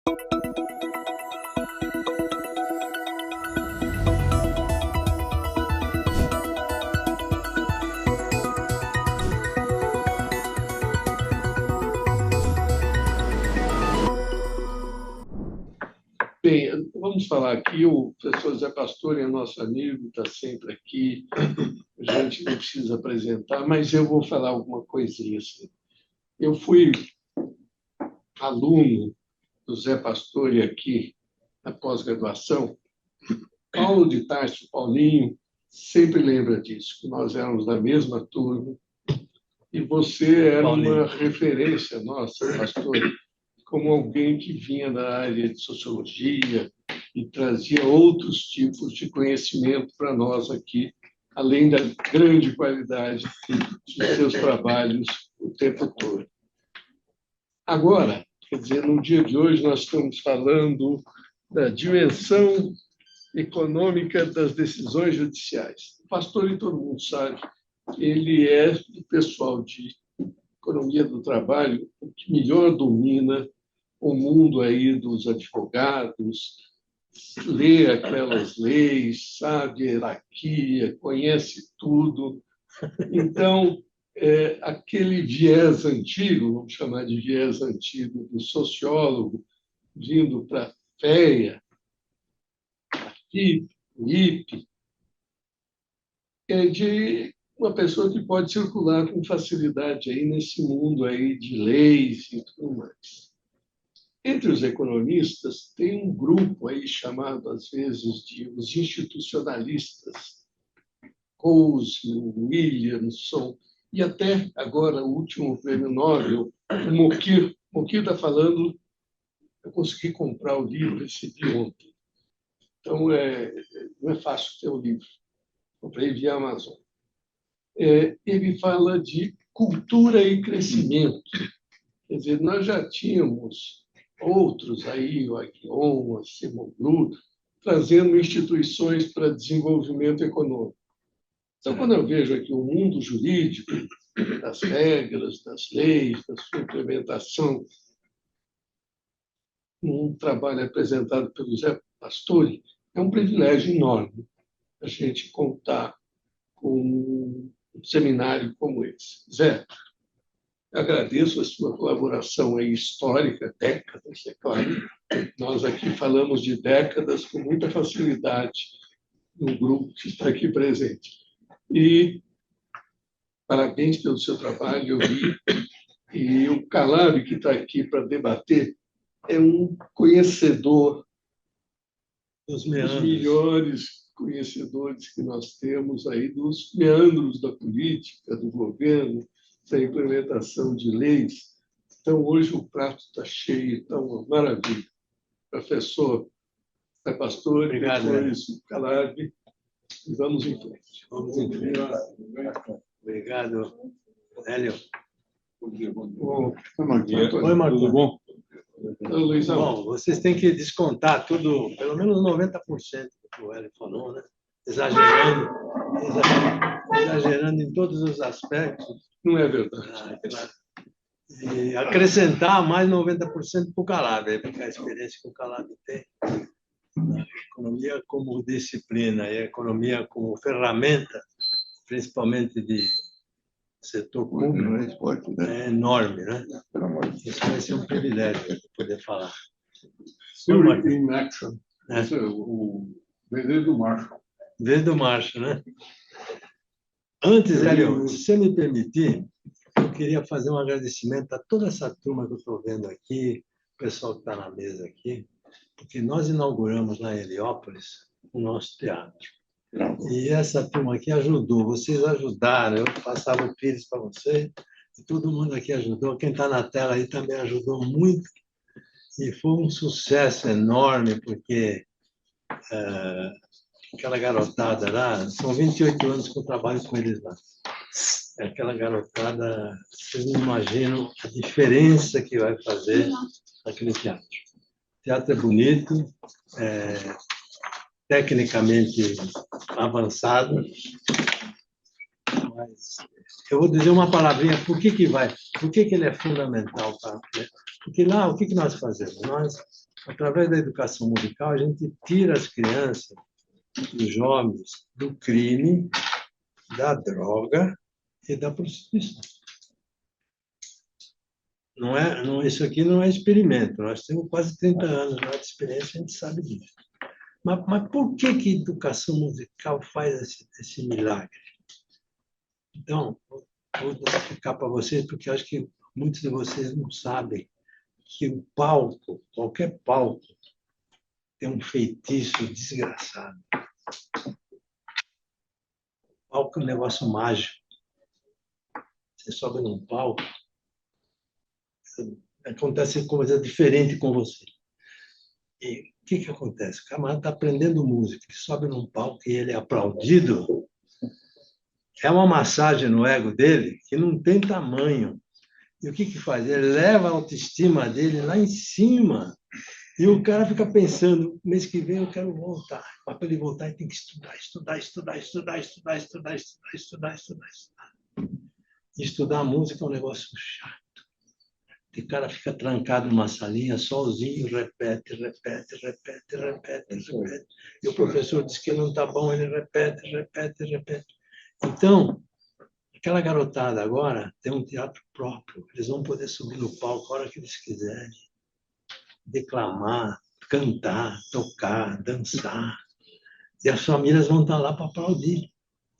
Bem, vamos falar aqui, o professor Zé Pastore é nosso amigo, está sempre aqui, a gente não precisa apresentar, mas eu vou falar alguma coisinha assim. Eu fui aluno do Zé Pastore aqui na pós-graduação. Paulo de Tarso, Paulinho, sempre lembra disso, que nós éramos da mesma turma, e você era uma referência nossa, Pastore, como alguém que vinha da área de sociologia e trazia outros tipos de conhecimento para nós aqui, além da grande qualidade dos seus trabalhos o tempo todo. Agora, quer dizer, no dia de hoje, nós estamos falando da dimensão econômica das decisões judiciais. O Pastore, todo mundo sabe, ele é do pessoal de economia do trabalho o que melhor domina o mundo aí dos advogados, lê aquelas leis, sabe a hierarquia, conhece tudo. Então, aquele viés antigo, vamos chamar de viés antigo, do sociólogo, vindo para a FEA, a FIP, o IPE, é de uma pessoa que pode circular com facilidade aí nesse mundo aí de leis e tudo mais. Entre os economistas, tem um grupo aí chamado, às vezes, de os institucionalistas, Coase, Williamson, e até agora o último prêmio Nobel, o Moquir. Moquir está falando, eu consegui comprar o livro, recebi ontem. Então, não é fácil ter o livro. Comprei via Amazon. Ele fala de cultura e crescimento. Quer dizer, nós já tínhamos outros aí, o Aguillon, a Simon, trazendo instituições para desenvolvimento econômico. Então, quando eu vejo aqui o mundo jurídico, das regras, das leis, da sua implementação, um trabalho apresentado pelo Zé Pastore, é um privilégio enorme a gente contar com um seminário como esse. Zé, agradeço a sua colaboração aí histórica, décadas, é claro. Nós aqui falamos de décadas com muita facilidade no grupo que está aqui presente. E parabéns pelo seu trabalho, eu vi. E o Calab, que está aqui para debater, é um conhecedor dos melhores conhecedores que nós temos aí dos meandros da política, do governo, da implementação de leis. Então, hoje o prato está cheio, está uma maravilha. Professor Zé Pastore, obrigado, depois o Calab, e vamos em frente. Vamos em frente. Obrigado, Hélio. Oi, Marcos. Tudo bom? Luizão. Bom, vocês têm que descontar tudo, pelo menos 90% do que o Hélio falou, né? Exagerando em todos os aspectos. Não é verdade. Claro. E acrescentar mais 90% para o Calab, porque a experiência que o Calab tem, a economia como disciplina e a economia como ferramenta, principalmente de setor público, é enorme, né? Isso vai ser um privilégio poder falar. Theory in Action. Esse é o dever do Marshall. Dever do Marshall, né? Antes, Hélio, se você me permitir, eu queria fazer um agradecimento a toda essa turma que eu estou vendo aqui, o pessoal que está na mesa aqui, porque nós inauguramos na Heliópolis o nosso teatro. E essa turma aqui ajudou, vocês ajudaram, eu passava o Pires para vocês, e todo mundo aqui ajudou, quem está na tela aí também ajudou muito, e foi um sucesso enorme, porque aquela garotada lá, são 28 anos que eu trabalho com eles lá, aquela garotada, vocês não imaginam a diferença que vai fazer naquele teatro. O teatro é bonito, tecnicamente avançado, mas eu vou dizer uma palavrinha, por que ele é fundamental Porque lá, o que nós fazemos? Nós, através da educação musical, a gente tira as crianças, os jovens, do crime, da droga e da prostituição. Isso aqui não é experimento. Nós temos quase 30 anos de experiência, a gente sabe disso. Mas por que a educação musical faz esse milagre? Então, vou explicar para vocês, porque acho que muitos de vocês não sabem que o palco, qualquer palco, tem um feitiço desgraçado. O palco é um negócio mágico. Você sobe num palco, acontece coisa diferente com você. E o que acontece? O camarada está aprendendo música, ele sobe num palco e ele é aplaudido. É uma massagem no ego dele que não tem tamanho. E o que faz? Ele leva a autoestima dele lá em cima. E o cara fica pensando, mês que vem eu quero voltar. Mas para ele voltar, ele tem que estudar. E estudar música é um negócio chato. O cara fica trancado numa salinha, sozinho, repete. E o professor diz que não está bom, ele repete. Então, aquela garotada agora tem um teatro próprio. Eles vão poder subir no palco a hora que eles quiserem. Declamar, cantar, tocar, dançar. E as famílias vão estar lá para aplaudir.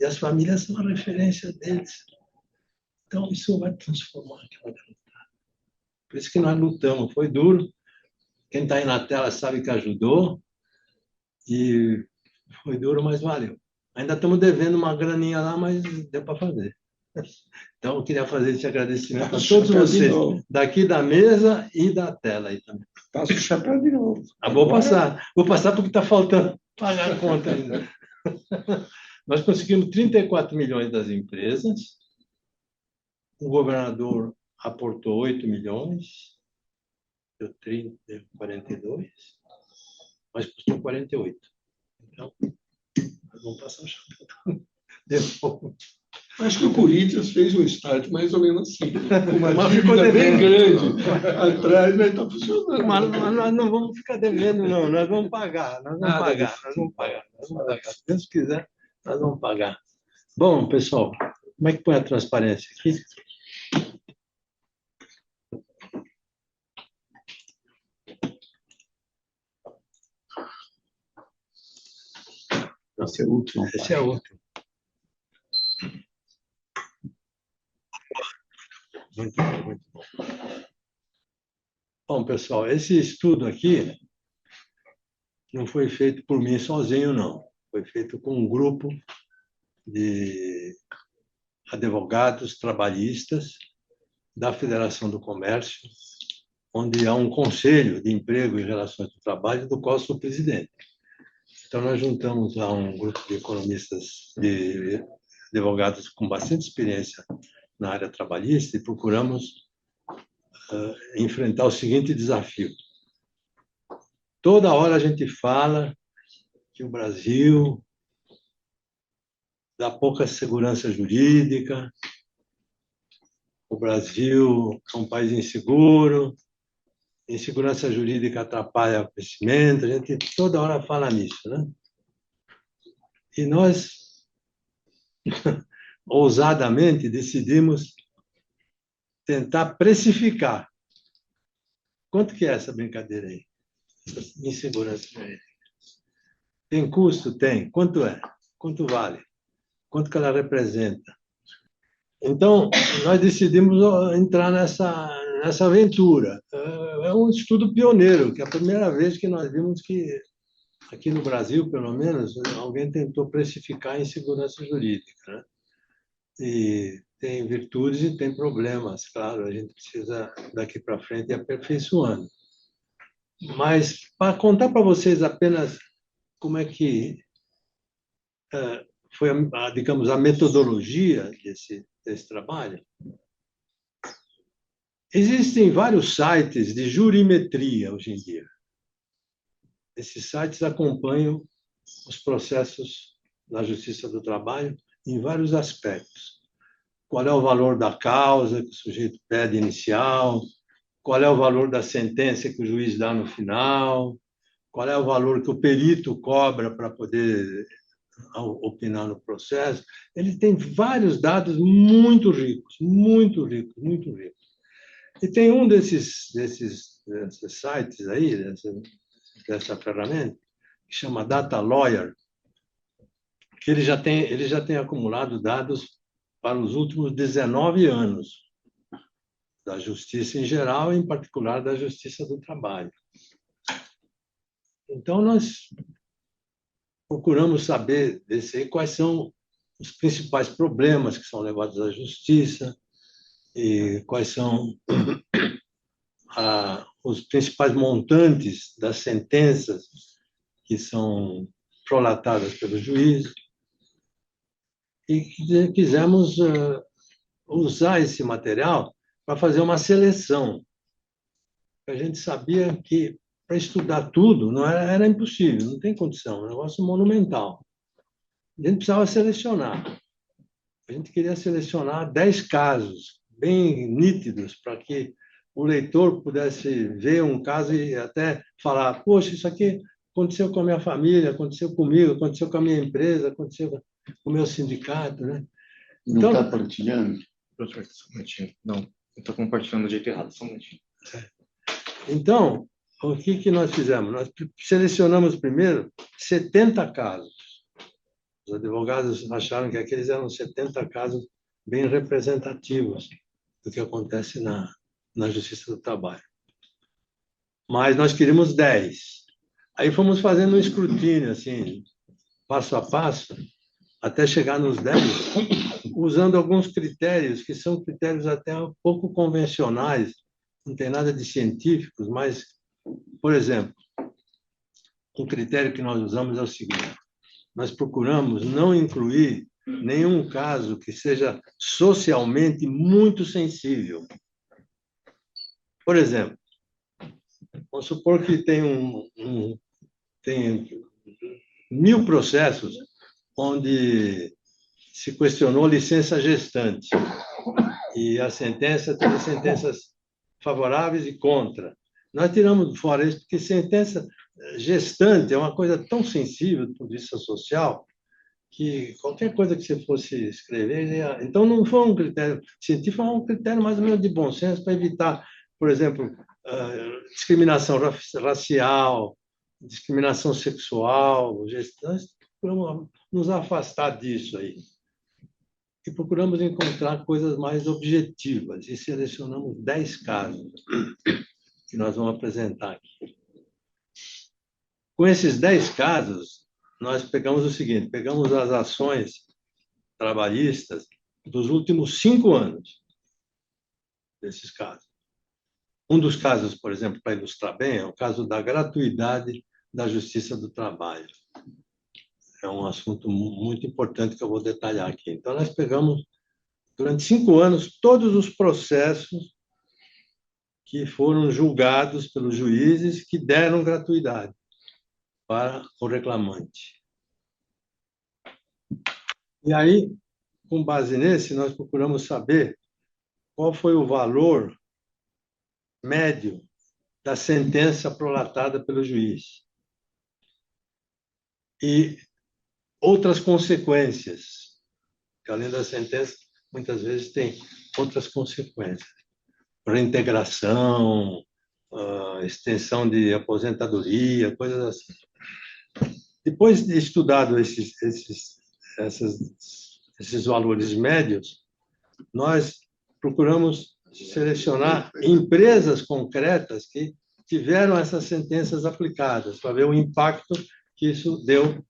E as famílias são a referência deles. Então, isso vai transformar aquela garotada. Por isso que nós lutamos. Foi duro. Quem está aí na tela sabe que ajudou. E foi duro, mas valeu. Ainda estamos devendo uma graninha lá, mas deu para fazer. Então, eu queria fazer esse agradecimento a todos vocês, daqui da mesa e da tela aí também. Passa o chapéu de novo. Vou passar porque está faltando pagar a conta ainda. Nós conseguimos 34 milhões das empresas, o governador aportou 8 milhões, deu 30, deu 42, mas custou 48. Então, nós vamos passar o chapéu de novo. Acho que o Corinthians fez um start mais ou menos assim. Mas ficou devendo. Bem grande. Atrás, mas está funcionando. Mas nós não vamos ficar devendo, não. Nós vamos pagar. Se Deus quiser, nós vamos pagar. Bom, pessoal, como é que põe a transparência aqui? Esse é o último. Esse é o último. Muito bom, muito bom. Bom, pessoal, esse estudo aqui não foi feito por mim sozinho, não. Foi feito com um grupo de advogados trabalhistas da Federação do Comércio, onde há um conselho de emprego e relações do trabalho, do qual sou presidente. Então, nós juntamos lá um grupo de economistas, de advogados com bastante experiência na área trabalhista e procuramos enfrentar o seguinte desafio. Toda hora a gente fala que o Brasil dá pouca segurança jurídica, o Brasil é um país inseguro, insegurança jurídica atrapalha o crescimento, a gente toda hora fala nisso, né? E nós, ousadamente, decidimos tentar precificar. Quanto que é essa brincadeira aí? Essa insegurança jurídica. Tem custo? Tem. Quanto é? Quanto vale? Quanto que ela representa? Então, nós decidimos entrar nessa aventura. É um estudo pioneiro, que é a primeira vez que nós vimos que, aqui no Brasil, pelo menos, alguém tentou precificar a insegurança jurídica, né? E tem virtudes e tem problemas, claro, a gente precisa, daqui para frente, ir aperfeiçoando. Mas, para contar para vocês apenas como é que foi, digamos, a metodologia desse trabalho, existem vários sites de jurimetria hoje em dia. Esses sites acompanham os processos na Justiça do Trabalho em vários aspectos. Qual é o valor da causa que o sujeito pede inicial, qual é o valor da sentença que o juiz dá no final, qual é o valor que o perito cobra para poder opinar no processo. Ele tem vários dados muito ricos, muito ricos, muito ricos. E tem um desses sites aí, dessa ferramenta, que chama Data Lawyer, que ele já tem acumulado dados para os últimos 19 anos, da justiça em geral, e em particular da justiça do trabalho. Então, nós procuramos saber quais são os principais problemas que são levados à justiça e quais são os principais montantes das sentenças que são prolatadas pelo juiz. E quisemos usar esse material para fazer uma seleção. A gente sabia que para estudar tudo não era impossível, não tem condição, é um negócio monumental. A gente precisava selecionar. A gente queria selecionar 10 casos bem nítidos para que o leitor pudesse ver um caso e até falar: poxa, isso aqui aconteceu com a minha família, aconteceu comigo, aconteceu com a minha empresa, aconteceu com o meu sindicato, né? Não está partilhando? Professor, só um minutinho. Não, eu estou compartilhando do jeito errado, só um minutinho. Então, o que nós fizemos? Nós selecionamos primeiro 70 casos. Os advogados acharam que aqueles eram 70 casos bem representativos do que acontece na Justiça do Trabalho. Mas nós queríamos 10. Aí fomos fazendo um escrutínio, assim, passo a passo, até chegar nos 10, usando alguns critérios, que são critérios até um pouco convencionais, não tem nada de científicos, mas, por exemplo, um critério que nós usamos é o seguinte: nós procuramos não incluir nenhum caso que seja socialmente muito sensível. Por exemplo, vamos supor que tem 1000 processos onde se questionou licença gestante e a sentença teve sentenças favoráveis e contra. Nós tiramos fora isso porque sentença gestante é uma coisa tão sensível do ponto de vista social que qualquer coisa que você fosse escrever... Então, não foi um critério científico, foi um critério mais ou menos de bom senso para evitar, por exemplo, discriminação racial, discriminação sexual, gestante. Procuramos nos afastar disso aí. E procuramos encontrar coisas mais objetivas. E selecionamos 10 casos que nós vamos apresentar aqui. Com esses 10 casos, nós pegamos o seguinte: pegamos as ações trabalhistas dos últimos 5 anos desses casos. Um dos casos, por exemplo, para ilustrar bem, é o caso da gratuidade da Justiça do Trabalho. É um assunto muito importante que eu vou detalhar aqui. Então, nós pegamos, durante 5 anos, todos os processos que foram julgados pelos juízes que deram gratuidade para o reclamante. E aí, com base nesse, nós procuramos saber qual foi o valor médio da sentença prolatada pelo juiz. E outras consequências, que além da sentença, muitas vezes tem outras consequências. Reintegração, extensão de aposentadoria, coisas assim. Depois de estudado esses valores médios, nós procuramos selecionar empresas concretas que tiveram essas sentenças aplicadas, para ver o impacto que isso deu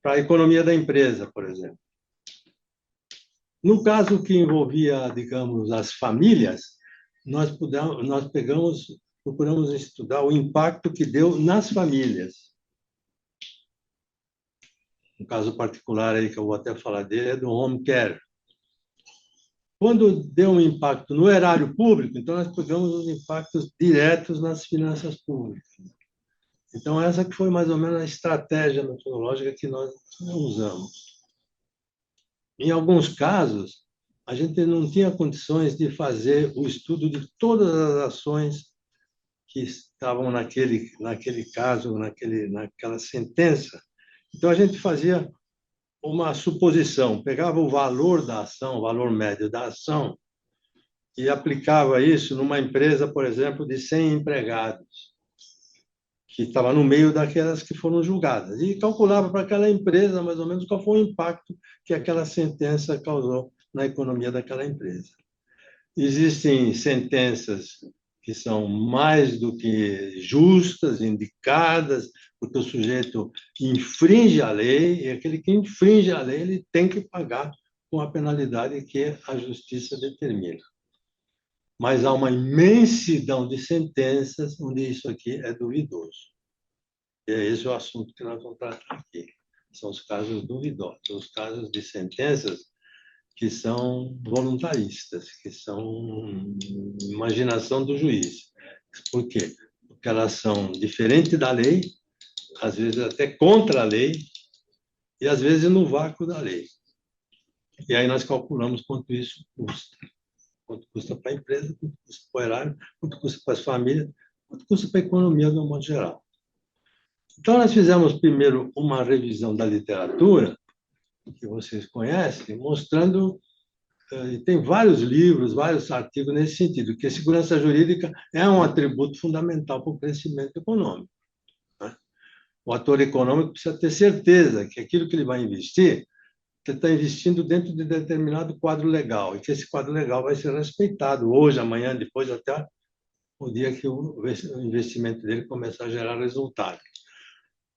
para a economia da empresa, por exemplo. No caso que envolvia, digamos, as famílias, nós procuramos estudar o impacto que deu nas famílias. Um caso particular aí que eu vou até falar dele é do home care. Quando deu um impacto no erário público, então nós pegamos os impactos diretos nas finanças públicas. Então, essa que foi mais ou menos a estratégia metodológica que nós usamos. Em alguns casos, a gente não tinha condições de fazer o estudo de todas as ações que estavam naquele caso, naquela sentença. Então, a gente fazia uma suposição, pegava o valor da ação, o valor médio da ação, e aplicava isso numa empresa, por exemplo, de 100 empregados, que estava no meio daquelas que foram julgadas, e calculava para aquela empresa, mais ou menos, qual foi o impacto que aquela sentença causou na economia daquela empresa. Existem sentenças que são mais do que justas, indicadas, porque o sujeito infringe a lei, e aquele que infringe a lei ele tem que pagar com a penalidade que a justiça determina. Mas há uma imensidão de sentenças onde isso aqui é duvidoso. E é esse o assunto que nós vamos tratar aqui. São os casos duvidosos, os casos de sentenças que são voluntaristas, que são imaginação do juiz. Por quê? Porque elas são diferentes da lei, às vezes até contra a lei, e às vezes no vácuo da lei. E aí nós calculamos quanto isso custa. Quanto custa para a empresa, quanto custa para o erário, quanto custa para as famílias, quanto custa para a economia de um modo geral. Então, nós fizemos primeiro uma revisão da literatura, que vocês conhecem, mostrando, e tem vários livros, vários artigos nesse sentido, que a segurança jurídica é um atributo fundamental para o crescimento econômico, né? O ator econômico precisa ter certeza que aquilo que ele vai investir, ele está investindo dentro de determinado quadro legal, e que esse quadro legal vai ser respeitado hoje, amanhã, depois, até o dia que o investimento dele começar a gerar resultado.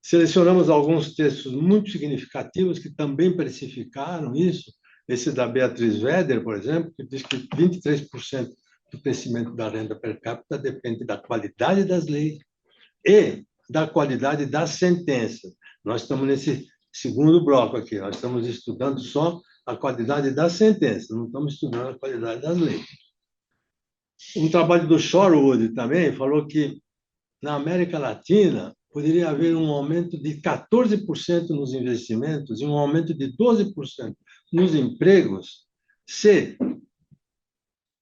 Selecionamos alguns textos muito significativos que também precificaram isso. Esse da Beatriz Weder, por exemplo, que diz que 23% do crescimento da renda per capita depende da qualidade das leis e da qualidade das sentenças. Nós estamos nesse segundo bloco aqui, nós estamos estudando só a qualidade das sentenças, não estamos estudando a qualidade das leis. Um trabalho do Shorewood também falou que na América Latina poderia haver um aumento de 14% nos investimentos e um aumento de 12% nos empregos se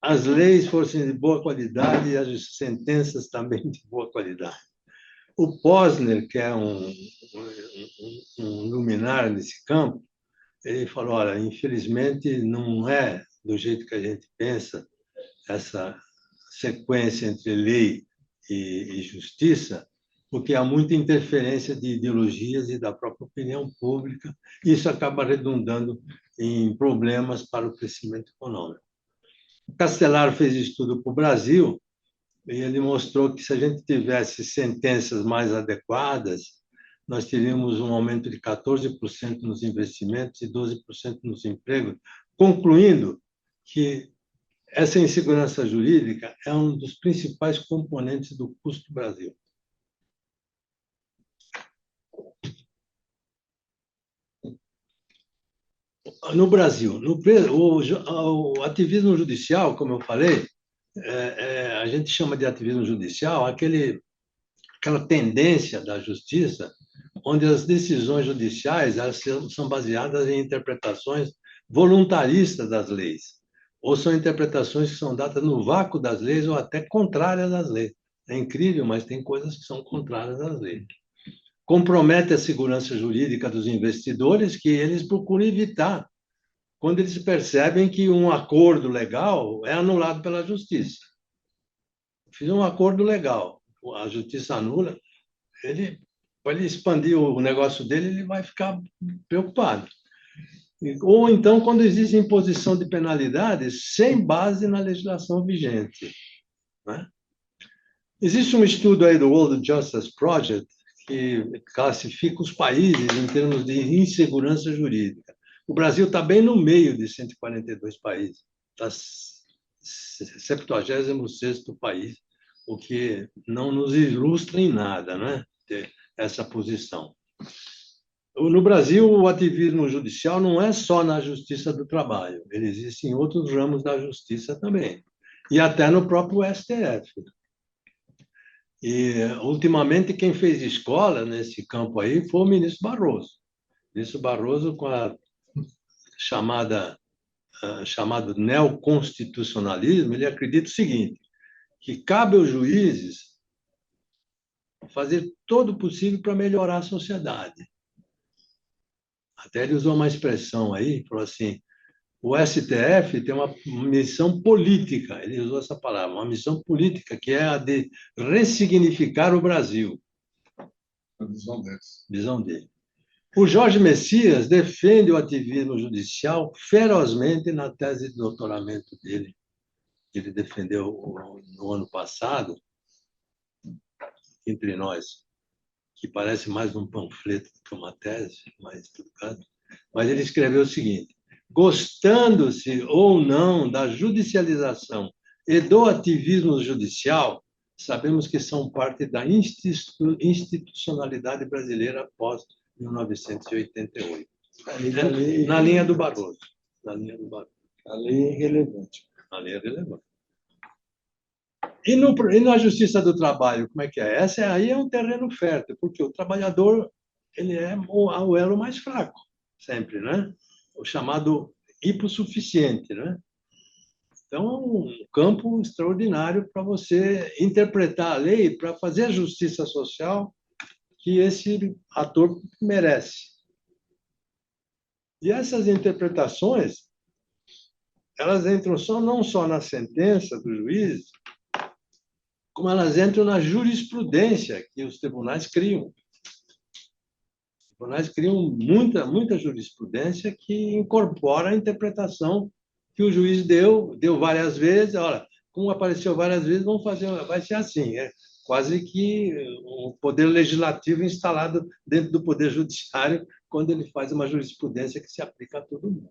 as leis fossem de boa qualidade e as sentenças também de boa qualidade. O Posner, que é um luminar nesse campo, ele falou, olha, infelizmente não é do jeito que a gente pensa essa sequência entre lei e justiça, porque há muita interferência de ideologias e da própria opinião pública, e isso acaba redundando em problemas para o crescimento econômico. O Castelar fez estudo para o Brasil, e ele mostrou que se a gente tivesse sentenças mais adequadas, nós teríamos um aumento de 14% nos investimentos e 12% nos empregos, concluindo que essa insegurança jurídica é um dos principais componentes do custo do Brasil. No Brasil, o ativismo judicial, como eu falei, a gente chama de ativismo judicial aquela tendência da justiça onde as decisões judiciais elas são baseadas em interpretações voluntaristas das leis, ou são interpretações que são dadas no vácuo das leis ou até contrárias às leis. É incrível, mas tem coisas que são contrárias às leis. Compromete a segurança jurídica dos investidores, que eles procuram evitar quando eles percebem que um acordo legal é anulado pela justiça. Fiz um acordo legal, a justiça anula, para ele expandir o negócio dele, ele vai ficar preocupado. Ou então, quando existe imposição de penalidades sem base na legislação vigente, né? Existe um estudo aí do World Justice Project que classifica os países em termos de insegurança jurídica. O Brasil está bem no meio de 142 países, está 76º país, o que não nos ilustra em nada, né? Ter essa posição. No Brasil, o ativismo judicial não é só na justiça do trabalho, ele existe em outros ramos da justiça também, e até no próprio STF. E, ultimamente, quem fez escola nesse campo aí foi o ministro Barroso. O ministro Barroso, com a chamado neoconstitucionalismo, ele acredita o seguinte, que cabe aos juízes fazer todo o possível para melhorar a sociedade. Até ele usou uma expressão aí, falou assim, o STF tem uma missão política, ele usou essa palavra, uma missão política, que é a de ressignificar o Brasil. A visão deles. Visão dele. O Jorge Messias defende o ativismo judicial ferozmente na tese de doutoramento dele, que ele defendeu no ano passado, entre nós, que parece mais um panfleto do que uma tese, mas tudo caso. Mas ele escreveu o seguinte: gostando-se ou não da judicialização e do ativismo judicial, sabemos que são parte da institucionalidade brasileira após 1988. Na linha do Barroso. Na linha do Barroso. A lei é relevante. A lei é relevante. E na justiça do trabalho, como é que é? Essa aí é um terreno fértil, porque o trabalhador ele é o elo mais fraco, sempre, né? O chamado hipossuficiente, né? Então, um campo extraordinário para você interpretar a lei, para fazer a justiça social que esse ator merece. E essas interpretações, elas entram não só na sentença do juiz, como elas entram na jurisprudência que os tribunais criam. Os tribunais criam muita jurisprudência que incorpora a interpretação que o juiz deu várias vezes. Olha, como apareceu várias vezes, vai ser assim. É quase que o poder legislativo instalado dentro do poder judiciário, quando ele faz uma jurisprudência que se aplica a todo mundo.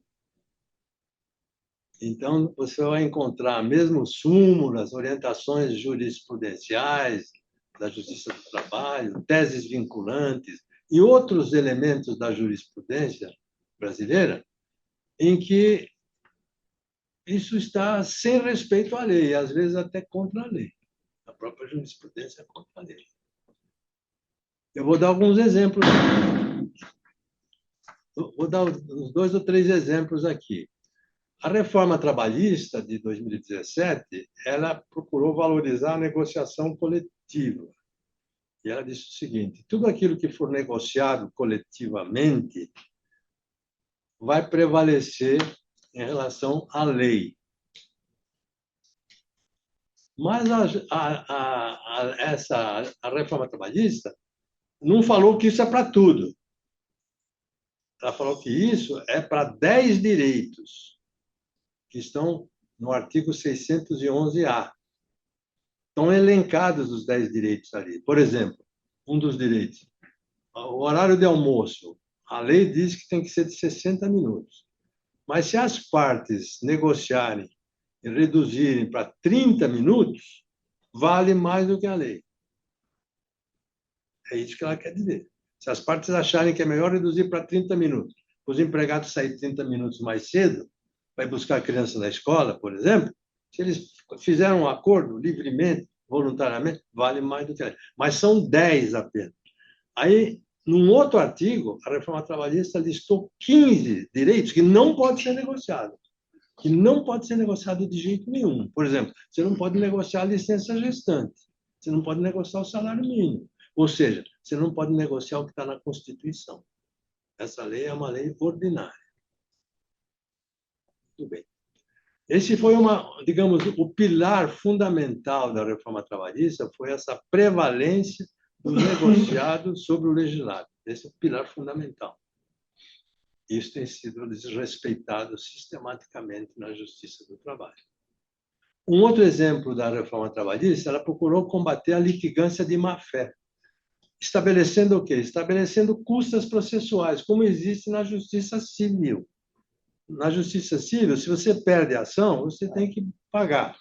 Então, você vai encontrar mesmo súmulas, orientações jurisprudenciais da Justiça do Trabalho, teses vinculantes e outros elementos da jurisprudência brasileira em que isso está sem respeito à lei, às vezes até contra a lei. A própria jurisprudência é contra a lei. Eu vou dar alguns exemplos. Vou dar uns 2 ou 3 exemplos aqui. A reforma trabalhista de 2017, ela procurou valorizar a negociação coletiva. E ela disse o seguinte: tudo aquilo que for negociado coletivamente vai prevalecer em relação à lei. Mas a reforma trabalhista não falou que isso é para tudo. Ela falou que isso é para 10 direitos que estão no artigo 611-A. Estão elencados os 10 direitos ali. Por exemplo, um dos direitos, o horário de almoço. A lei diz que tem que ser de 60 minutos. Mas se as partes negociarem e reduzirem para 30 minutos, vale mais do que a lei. É isso que ela quer dizer. Se as partes acharem que é melhor reduzir para 30 minutos, os empregados saírem 30 minutos mais cedo, vai buscar a criança na escola, por exemplo, se eles fizeram um acordo livremente, voluntariamente, vale mais do que a lei. Mas são 10 apenas. Aí, num outro artigo, a reforma trabalhista listou 15 direitos que não podem ser negociados. Que não pode ser negociado de jeito nenhum. Por exemplo, você não pode negociar a licença gestante. Você não pode negociar o salário mínimo. Ou seja, você não pode negociar o que está na Constituição. Essa lei é uma lei ordinária. Muito bem. Esse foi digamos, o pilar fundamental da reforma trabalhista, foi essa prevalência do negociado sobre o legislado. Esse é o pilar fundamental. Isso tem sido desrespeitado sistematicamente na Justiça do Trabalho. Um outro exemplo da reforma trabalhista, ela procurou combater a litigância de má-fé, estabelecendo o quê? Estabelecendo custas processuais, como existe na Justiça Civil. Na Justiça Civil, se você perde a ação, você tem que pagar.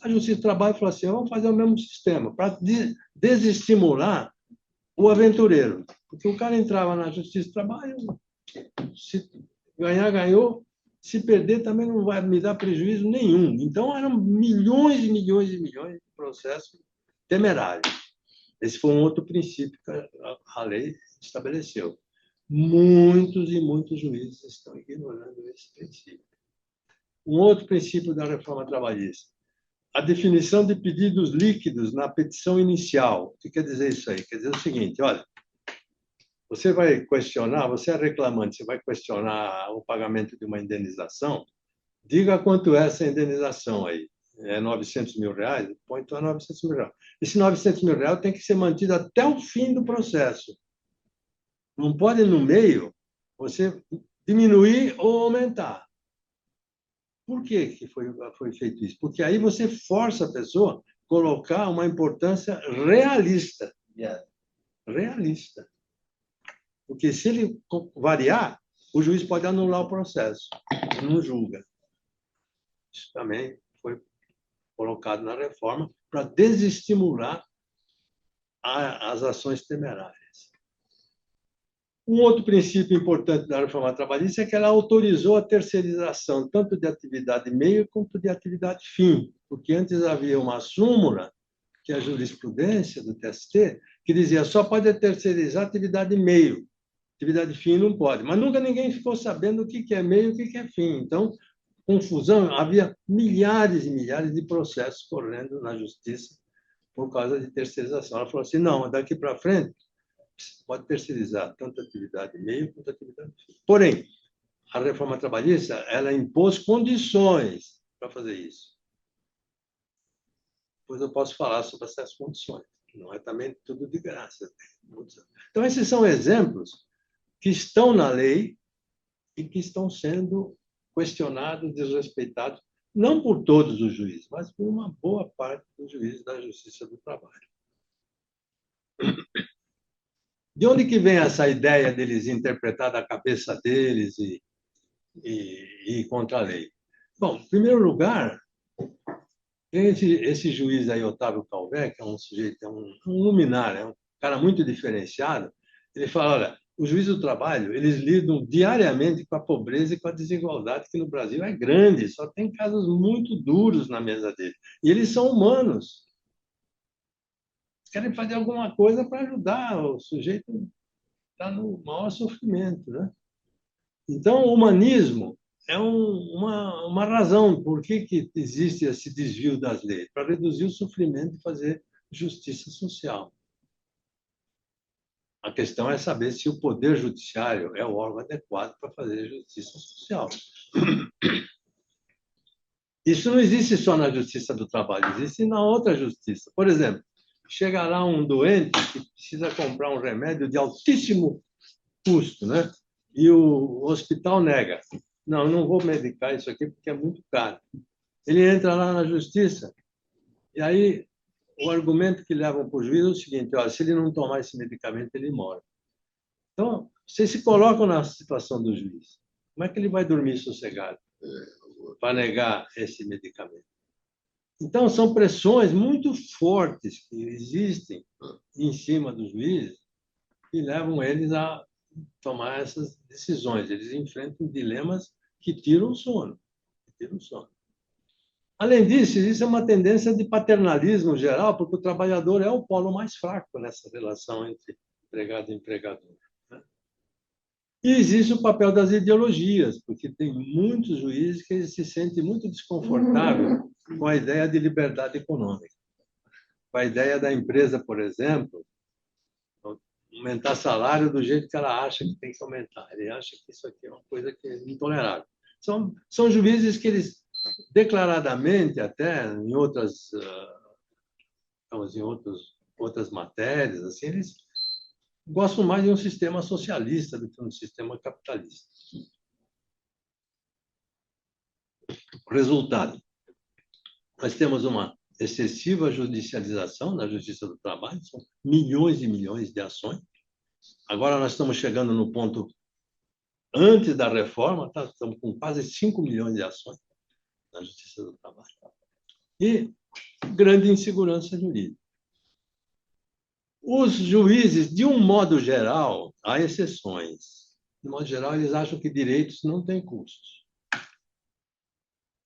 A Justiça do Trabalho falou assim: vamos fazer o mesmo sistema, para desestimular o aventureiro. Porque o cara entrava na Justiça do Trabalho, se ganhar, ganhou. Se perder, também não vai me dar prejuízo nenhum. Então, eram milhões e milhões e milhões de processos temerários. Esse foi um outro princípio que a lei estabeleceu. Muitos e muitos juízes estão ignorando esse princípio. Um outro princípio da reforma trabalhista: a definição de pedidos líquidos na petição inicial. O que quer dizer isso aí? Quer dizer o seguinte, olha, você vai questionar, você é reclamante, você vai questionar o pagamento de uma indenização, diga quanto é essa indenização aí. É 900 mil reais? Põe então 900 mil reais. Esse 900 mil reais tem que ser mantido até o fim do processo. Não pode, no meio, você diminuir ou aumentar. Por que foi feito isso? Porque aí você força a pessoa a colocar uma importância realista. Realista. Porque se ele variar, o juiz pode anular o processo. Não julga. Isso também foi colocado na reforma para desestimular as ações temerárias. Um outro princípio importante da reforma trabalhista é que ela autorizou a terceirização tanto de atividade meio quanto de atividade fim, porque antes havia uma súmula, que é a jurisprudência do TST, que dizia só pode terceirizar atividade meio, atividade fim não pode. Mas nunca ninguém ficou sabendo o que é meio e o que é fim. Então, confusão, havia milhares e milhares de processos correndo na justiça por causa de terceirização. Ela falou assim, não, daqui para frente, pode terceirizar tanto a atividade meio quanto a atividade fim. Porém, a reforma trabalhista, ela impôs condições para fazer isso. Depois eu posso falar sobre essas condições. Não é também tudo de graça. Então, esses são exemplos que estão na lei e que estão sendo questionados, desrespeitados, não por todos os juízes, mas por uma boa parte dos juízes da Justiça do Trabalho. De onde que vem essa ideia deles interpretar da cabeça deles e contra a lei? Bom, em primeiro lugar, esse juiz aí, Otávio Calvé, que é um sujeito, é um luminar, é um cara muito diferenciado, ele fala, olha, os juízes do trabalho, eles lidam diariamente com a pobreza e com a desigualdade, que no Brasil é grande, só tem casos muito duros na mesa dele. E eles são humanos. Querem fazer alguma coisa para ajudar o sujeito que está no maior sofrimento, né? Então, o humanismo é uma razão por que existe esse desvio das leis, para reduzir o sofrimento e fazer justiça social. A questão é saber se o Poder Judiciário é o órgão adequado para fazer justiça social. Isso não existe só na Justiça do Trabalho, existe na outra justiça. Por exemplo, chega lá um doente que precisa comprar um remédio de altíssimo custo, né? E o hospital nega. Não, não vou medicar isso aqui porque é muito caro. Ele entra lá na justiça e aí o argumento que levam para o juiz é o seguinte, ó, se ele não tomar esse medicamento, ele morre. Então, vocês se colocam na situação do juiz. Como é que ele vai dormir sossegado para negar esse medicamento? Então, são pressões muito fortes que existem em cima dos juízes que levam eles a tomar essas decisões. Eles enfrentam dilemas que tiram o sono. Além disso, existe uma tendência de paternalismo geral, porque o trabalhador é o polo mais fraco nessa relação entre empregado e empregador. Né? E existe o papel das ideologias, porque tem muitos juízes que se sentem muito desconfortáveis com a ideia de liberdade econômica. Com a ideia da empresa, por exemplo, aumentar salário do jeito que ela acha que tem que aumentar. Ele acha que isso aqui é uma coisa que é intolerável. São juízes que eles, declaradamente, até em outras matérias, assim, eles gostam mais de um sistema socialista do que um sistema capitalista. Resultado: nós temos uma excessiva judicialização na Justiça do Trabalho, são milhões e milhões de ações. Agora nós estamos chegando no ponto antes da reforma, estamos com quase 5 milhões de ações na Justiça do Trabalho. E grande insegurança jurídica. Os juízes, de um modo geral, há exceções. De modo geral, eles acham que direitos não têm custos.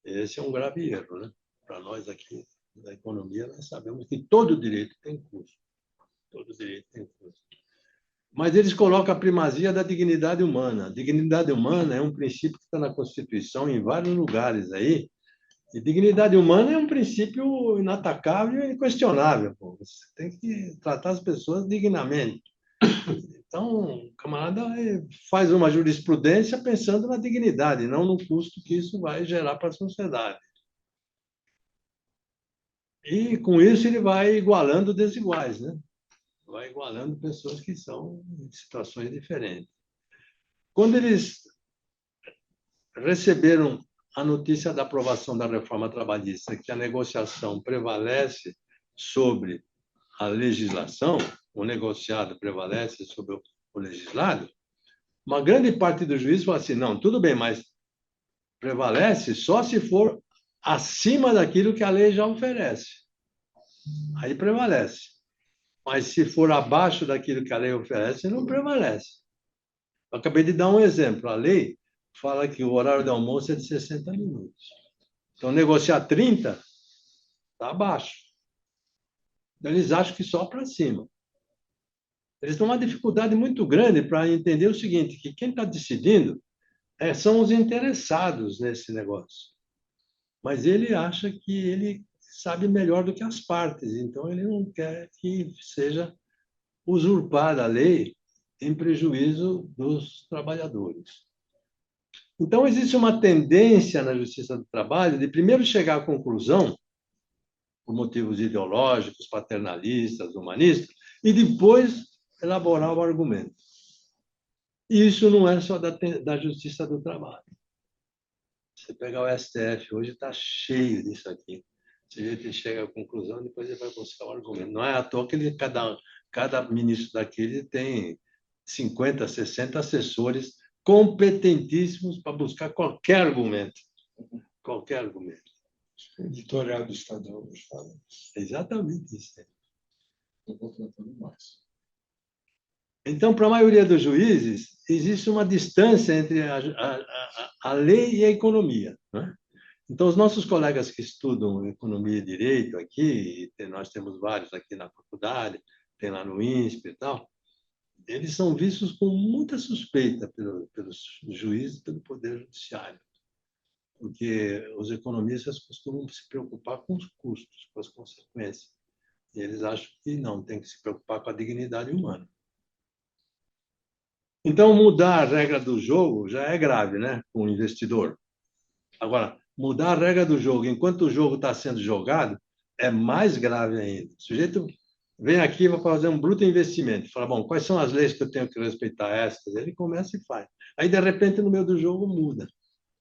Esse é um grave erro, né? Para nós aqui da economia, nós sabemos que todo direito tem custo. Todo direito tem custo. Mas eles colocam a primazia da dignidade humana. A dignidade humana é um princípio que está na Constituição em vários lugares aí, E dignidade humana é um princípio inatacável e inquestionável. Pô. Você tem que tratar as pessoas dignamente. Então, o camarada faz uma jurisprudência pensando na dignidade, não no custo que isso vai gerar para a sociedade. E, com isso, ele vai igualando desiguais, né? Vai igualando pessoas que são em situações diferentes. Quando eles receberam a notícia da aprovação da reforma trabalhista, que a negociação prevalece sobre a legislação, o negociado prevalece sobre o legislado, uma grande parte dos juízes fala assim, não, tudo bem, mas prevalece só se for acima daquilo que a lei já oferece. Aí prevalece. Mas se for abaixo daquilo que a lei oferece, não prevalece. Eu acabei de dar um exemplo. A lei fala que o horário de almoço é de 60 minutos. Então, negociar 30 está abaixo. Eles acham que só para cima. Eles têm uma dificuldade muito grande para entender o seguinte, que quem está decidindo são os interessados nesse negócio. Mas ele acha que ele sabe melhor do que as partes, então ele não quer que seja usurpada a lei em prejuízo dos trabalhadores. Então, existe uma tendência na Justiça do Trabalho de primeiro chegar à conclusão, por motivos ideológicos, paternalistas, humanistas, e depois elaborar o argumento. E isso não é só da Justiça do Trabalho. Você pegar o STF, hoje está cheio disso aqui. Você chega à conclusão, depois ele vai buscar o argumento. Não é à toa que cada ministro daquele tem 50, 60 assessores competentíssimos para buscar qualquer argumento. Qualquer argumento. O editorial do Estadão nos fala. Exatamente isso. Eu vou tratando mais. Então, para a maioria dos juízes, existe uma distância entre a lei e a economia. Né? Então, os nossos colegas que estudam economia e direito aqui, nós temos vários aqui na faculdade, tem lá no INSPE e tal, eles são vistos com muita suspeita pelos juízes e pelo Poder Judiciário, porque os economistas costumam se preocupar com os custos, com as consequências. E eles acham que não, tem que se preocupar com a dignidade humana. Então, mudar a regra do jogo já é grave, né, com o investidor. Agora, mudar a regra do jogo enquanto o jogo está sendo jogado é mais grave ainda. O sujeito vem aqui e vai fazer um bruto investimento. Fala, bom, quais são as leis que eu tenho que respeitar? Estas. Ele começa e faz. Aí, de repente, no meio do jogo, muda.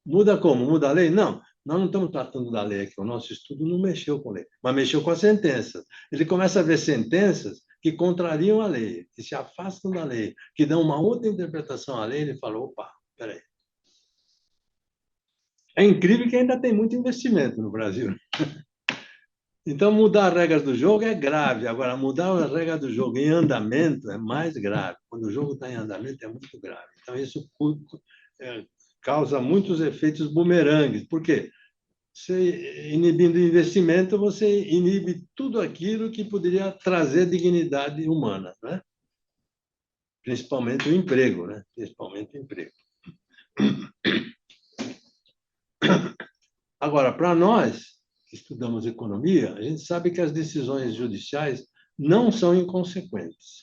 Muda como? Muda a lei? Não, nós não estamos tratando da lei aqui. O nosso estudo não mexeu com a lei, mas mexeu com a sentença. Ele começa a ver sentenças que contrariam a lei, que se afastam da lei, que dão uma outra interpretação à lei. Ele fala, opa, peraí. É incrível que ainda tem muito investimento no Brasil. Então, mudar as regras do jogo é grave. Agora, mudar as regras do jogo em andamento é mais grave. Quando o jogo está em andamento, é muito grave. Então, isso causa muitos efeitos bumerangues. Por quê? Você, inibindo o investimento, você inibe tudo aquilo que poderia trazer dignidade humana, né? Principalmente o emprego, né? Principalmente o emprego. Agora, para nós que estudamos economia, a gente sabe que as decisões judiciais não são inconsequentes.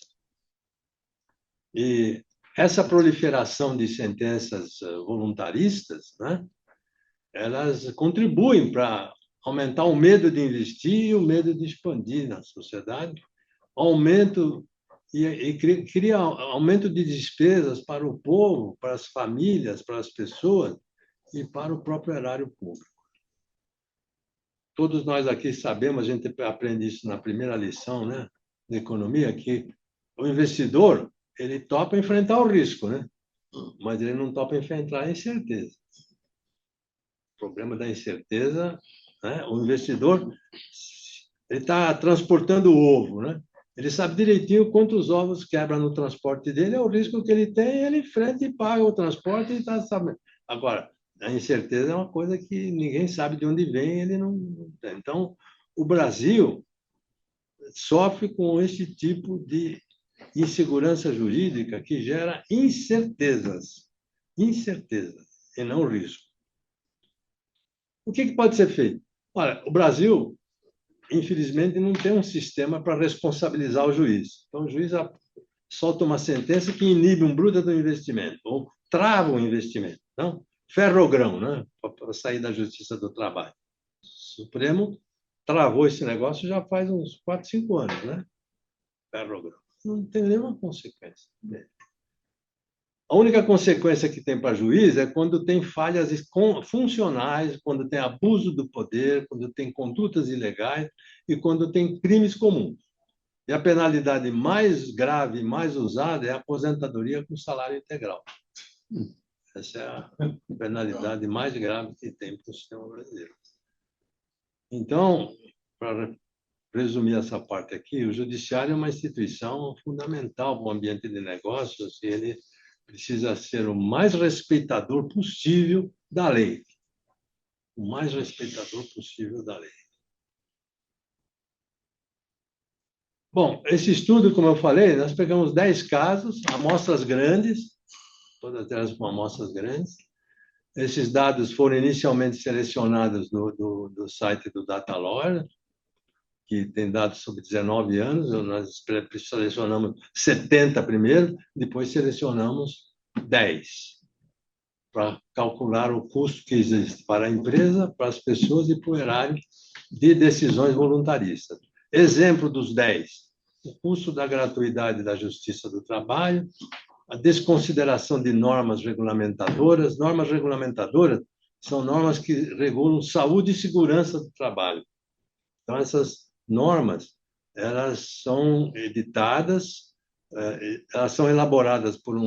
E essa proliferação de sentenças voluntaristas, né, elas contribuem para aumentar o medo de investir e o medo de expandir na sociedade, aumento cria aumento de despesas para o povo, para as famílias, para as pessoas e para o próprio erário público. Todos nós aqui sabemos, a gente aprende isso na primeira lição, né, de economia, que o investidor ele topa enfrentar o risco, né, mas ele não topa enfrentar a incerteza. O problema da incerteza, né, o investidor ele está transportando o ovo, né? Ele sabe direitinho quantos ovos quebra no transporte dele, é o risco que ele tem, ele enfrenta e paga o transporte e está sabendo. Agora, a incerteza é uma coisa que ninguém sabe de onde vem, ele não tem. Então, o Brasil sofre com esse tipo de insegurança jurídica que gera incertezas, e não risco. O que pode ser feito? Olha, o Brasil, infelizmente, não tem um sistema para responsabilizar o juiz. Então, o juiz solta uma sentença que inibe um bruto do investimento, ou trava o investimento. Não? Ferrogrão, né? Para sair da Justiça do Trabalho. O Supremo travou esse negócio já faz uns 4, 5 anos, né? Ferrogrão. Não tem nenhuma consequência. A única consequência que tem para juiz é quando tem falhas funcionais, quando tem abuso do poder, quando tem condutas ilegais e quando tem crimes comuns. E a penalidade mais grave, mais usada, é a aposentadoria com salário integral. Essa é a penalidade mais grave que tem para o sistema brasileiro. Então, para resumir essa parte aqui, o judiciário é uma instituição fundamental para o ambiente de negócios e ele precisa ser o mais respeitador possível da lei. O mais respeitador possível da lei. Bom, esse estudo, como eu falei, nós pegamos 10 casos, amostras grandes, todas elas com amostras grandes. Esses dados foram inicialmente selecionados do site do DataLawyer, que tem dados sobre 19 anos. Nós selecionamos 70 primeiro, depois selecionamos 10, para calcular o custo que existe para a empresa, para as pessoas e para o erário de decisões voluntaristas. Exemplo dos 10. O custo da gratuidade da Justiça do Trabalho, a desconsideração de normas regulamentadoras. Normas regulamentadoras são normas que regulam saúde e segurança do trabalho. Então, essas normas, elas são editadas, elas são elaboradas por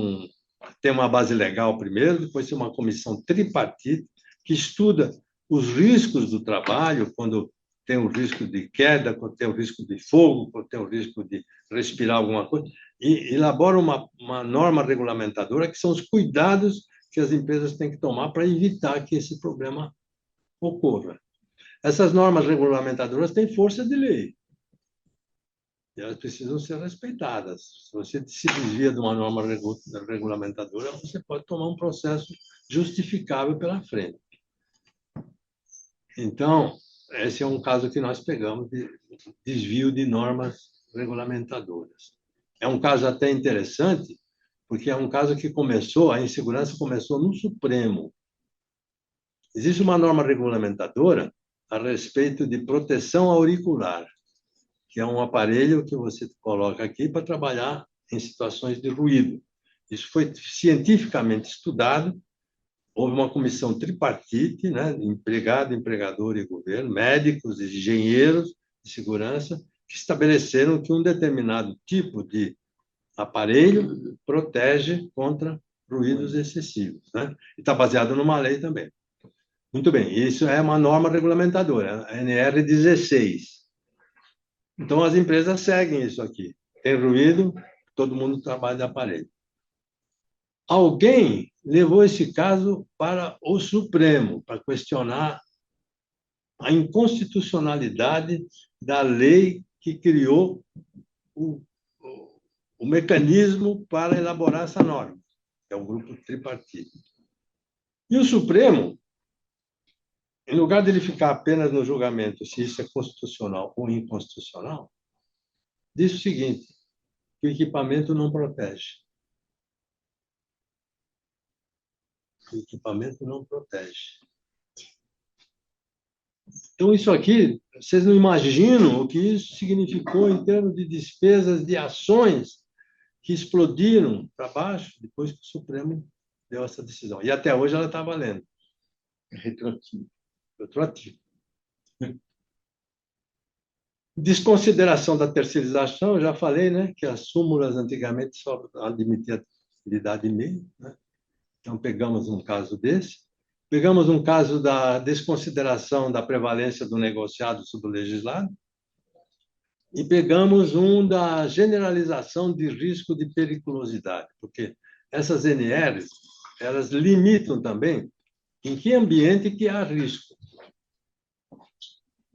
tem uma base legal primeiro, depois tem uma comissão tripartite que estuda os riscos do trabalho, quando tem o risco de queda, quando tem o risco de fogo, quando tem o risco de respirar alguma coisa, e elabora uma norma regulamentadora, que são os cuidados que as empresas têm que tomar para evitar que esse problema ocorra. Essas normas regulamentadoras têm força de lei. E elas precisam ser respeitadas. Se você se desvia de uma norma regulamentadora, você pode tomar um processo justificável pela frente. Então, esse é um caso que nós pegamos de desvio de normas regulamentadoras. É um caso até interessante, porque é um caso que a insegurança começou no Supremo. Existe uma norma regulamentadora a respeito de proteção auricular, que é um aparelho que você coloca aqui para trabalhar em situações de ruído. Isso foi cientificamente estudado. Houve uma comissão tripartite, né, empregado, empregador e governo, médicos, engenheiros de segurança, que estabeleceram que um determinado tipo de aparelho protege contra ruídos excessivos, né? E está baseado numa lei também. Muito bem, isso é uma norma regulamentadora, a NR 16. Então, as empresas seguem isso aqui. Tem ruído, todo mundo trabalha de aparelho. Alguém levou esse caso para o Supremo, para questionar a inconstitucionalidade da lei que criou o mecanismo para elaborar essa norma, que é o grupo tripartite. E o Supremo, em lugar de ele ficar apenas no julgamento se isso é constitucional ou inconstitucional, diz o seguinte, que o equipamento não protege. O equipamento não protege. Então, isso aqui, vocês não imaginam o que isso significou em termos de despesas de ações que explodiram para baixo depois que o Supremo deu essa decisão. E até hoje ela está valendo. Retroativo. Retroativo. Desconsideração da terceirização, eu já falei, né, que as súmulas antigamente só admitiam atividade e meio, né? Então, pegamos um caso desse. Pegamos um caso da desconsideração da prevalência do negociado sobre o legislado. E pegamos um da generalização de risco de periculosidade, porque essas NRs, elas limitam também em que ambiente que há risco.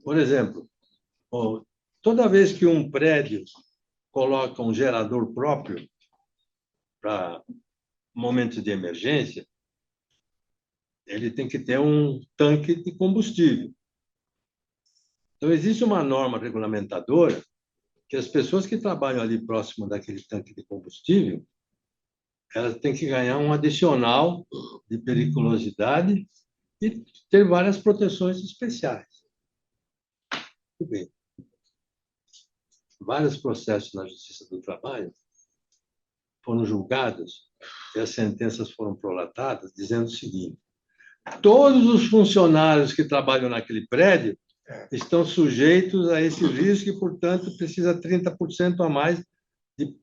Por exemplo, toda vez que um prédio coloca um gerador próprio para momentos de emergência, ele tem que ter um tanque de combustível. Então, existe uma norma regulamentadora que as pessoas que trabalham ali próximo daquele tanque de combustível, elas têm que ganhar um adicional de periculosidade e ter várias proteções especiais. Muito bem. Vários processos na Justiça do Trabalho foram julgados e as sentenças foram prolatadas dizendo o seguinte: todos os funcionários que trabalham naquele prédio estão sujeitos a esse risco e, portanto, precisa 30% a mais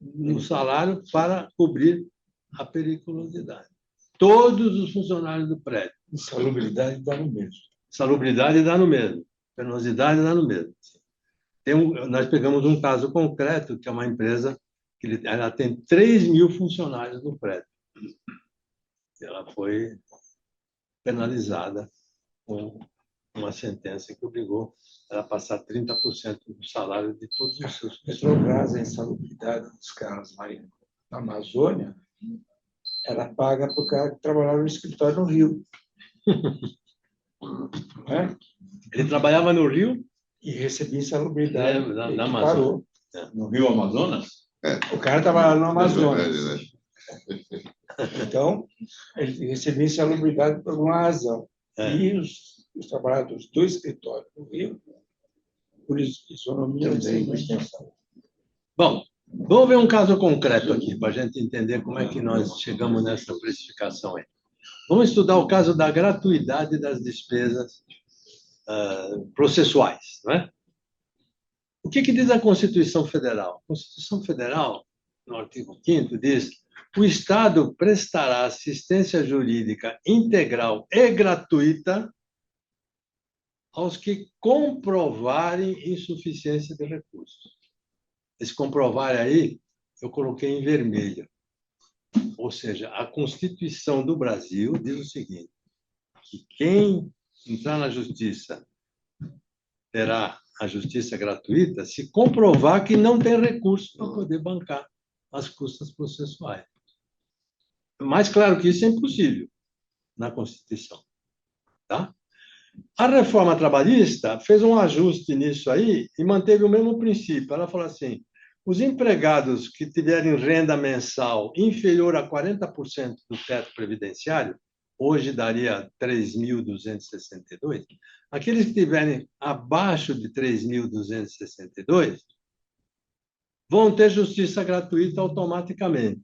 no salário para cobrir a periculosidade. Todos os funcionários do prédio. Insalubridade dá no mesmo. Salubridade dá no mesmo. Penosidade dá no mesmo. Nós pegamos um caso concreto, que é uma empresa que ela tem 3.000 funcionários no prédio. Ela foi penalizada com uma sentença que obrigou ela a passar 30% do salário de todos os seus funcionários. Petrobras, a insalubridade dos caras lá na Amazônia, ela paga para o cara que trabalhava no escritório no Rio. Não é? Ele trabalhava no Rio E recebia insalubridade. na Amazônia. No Rio Amazonas? O cara trabalhava no Amazonas. Verdade, né? Então, ele recebia insalubridade por alguma razão. E os trabalhadores do escritório do Rio, por isonomia, não tem extensão. Bom, vamos ver um caso concreto aqui, para a gente entender como é que nós chegamos nessa precificação aí. Vamos estudar o caso da gratuidade das despesas processuais, não é? O que diz a Constituição Federal? A Constituição Federal, no artigo 5º, diz: o Estado prestará assistência jurídica integral e gratuita aos que comprovarem insuficiência de recursos. Esse comprovar aí, eu coloquei em vermelho. Ou seja, a Constituição do Brasil diz o seguinte: que quem entrar na justiça terá a justiça gratuita se comprovar que não tem recurso para poder bancar as custas processuais. Mais claro que isso é impossível na Constituição. Tá? A reforma trabalhista fez um ajuste nisso aí e manteve o mesmo princípio. Ela falou assim: os empregados que tiverem renda mensal inferior a 40% do teto previdenciário, hoje daria 3.262, aqueles que tiverem abaixo de 3.262 vão ter justiça gratuita automaticamente,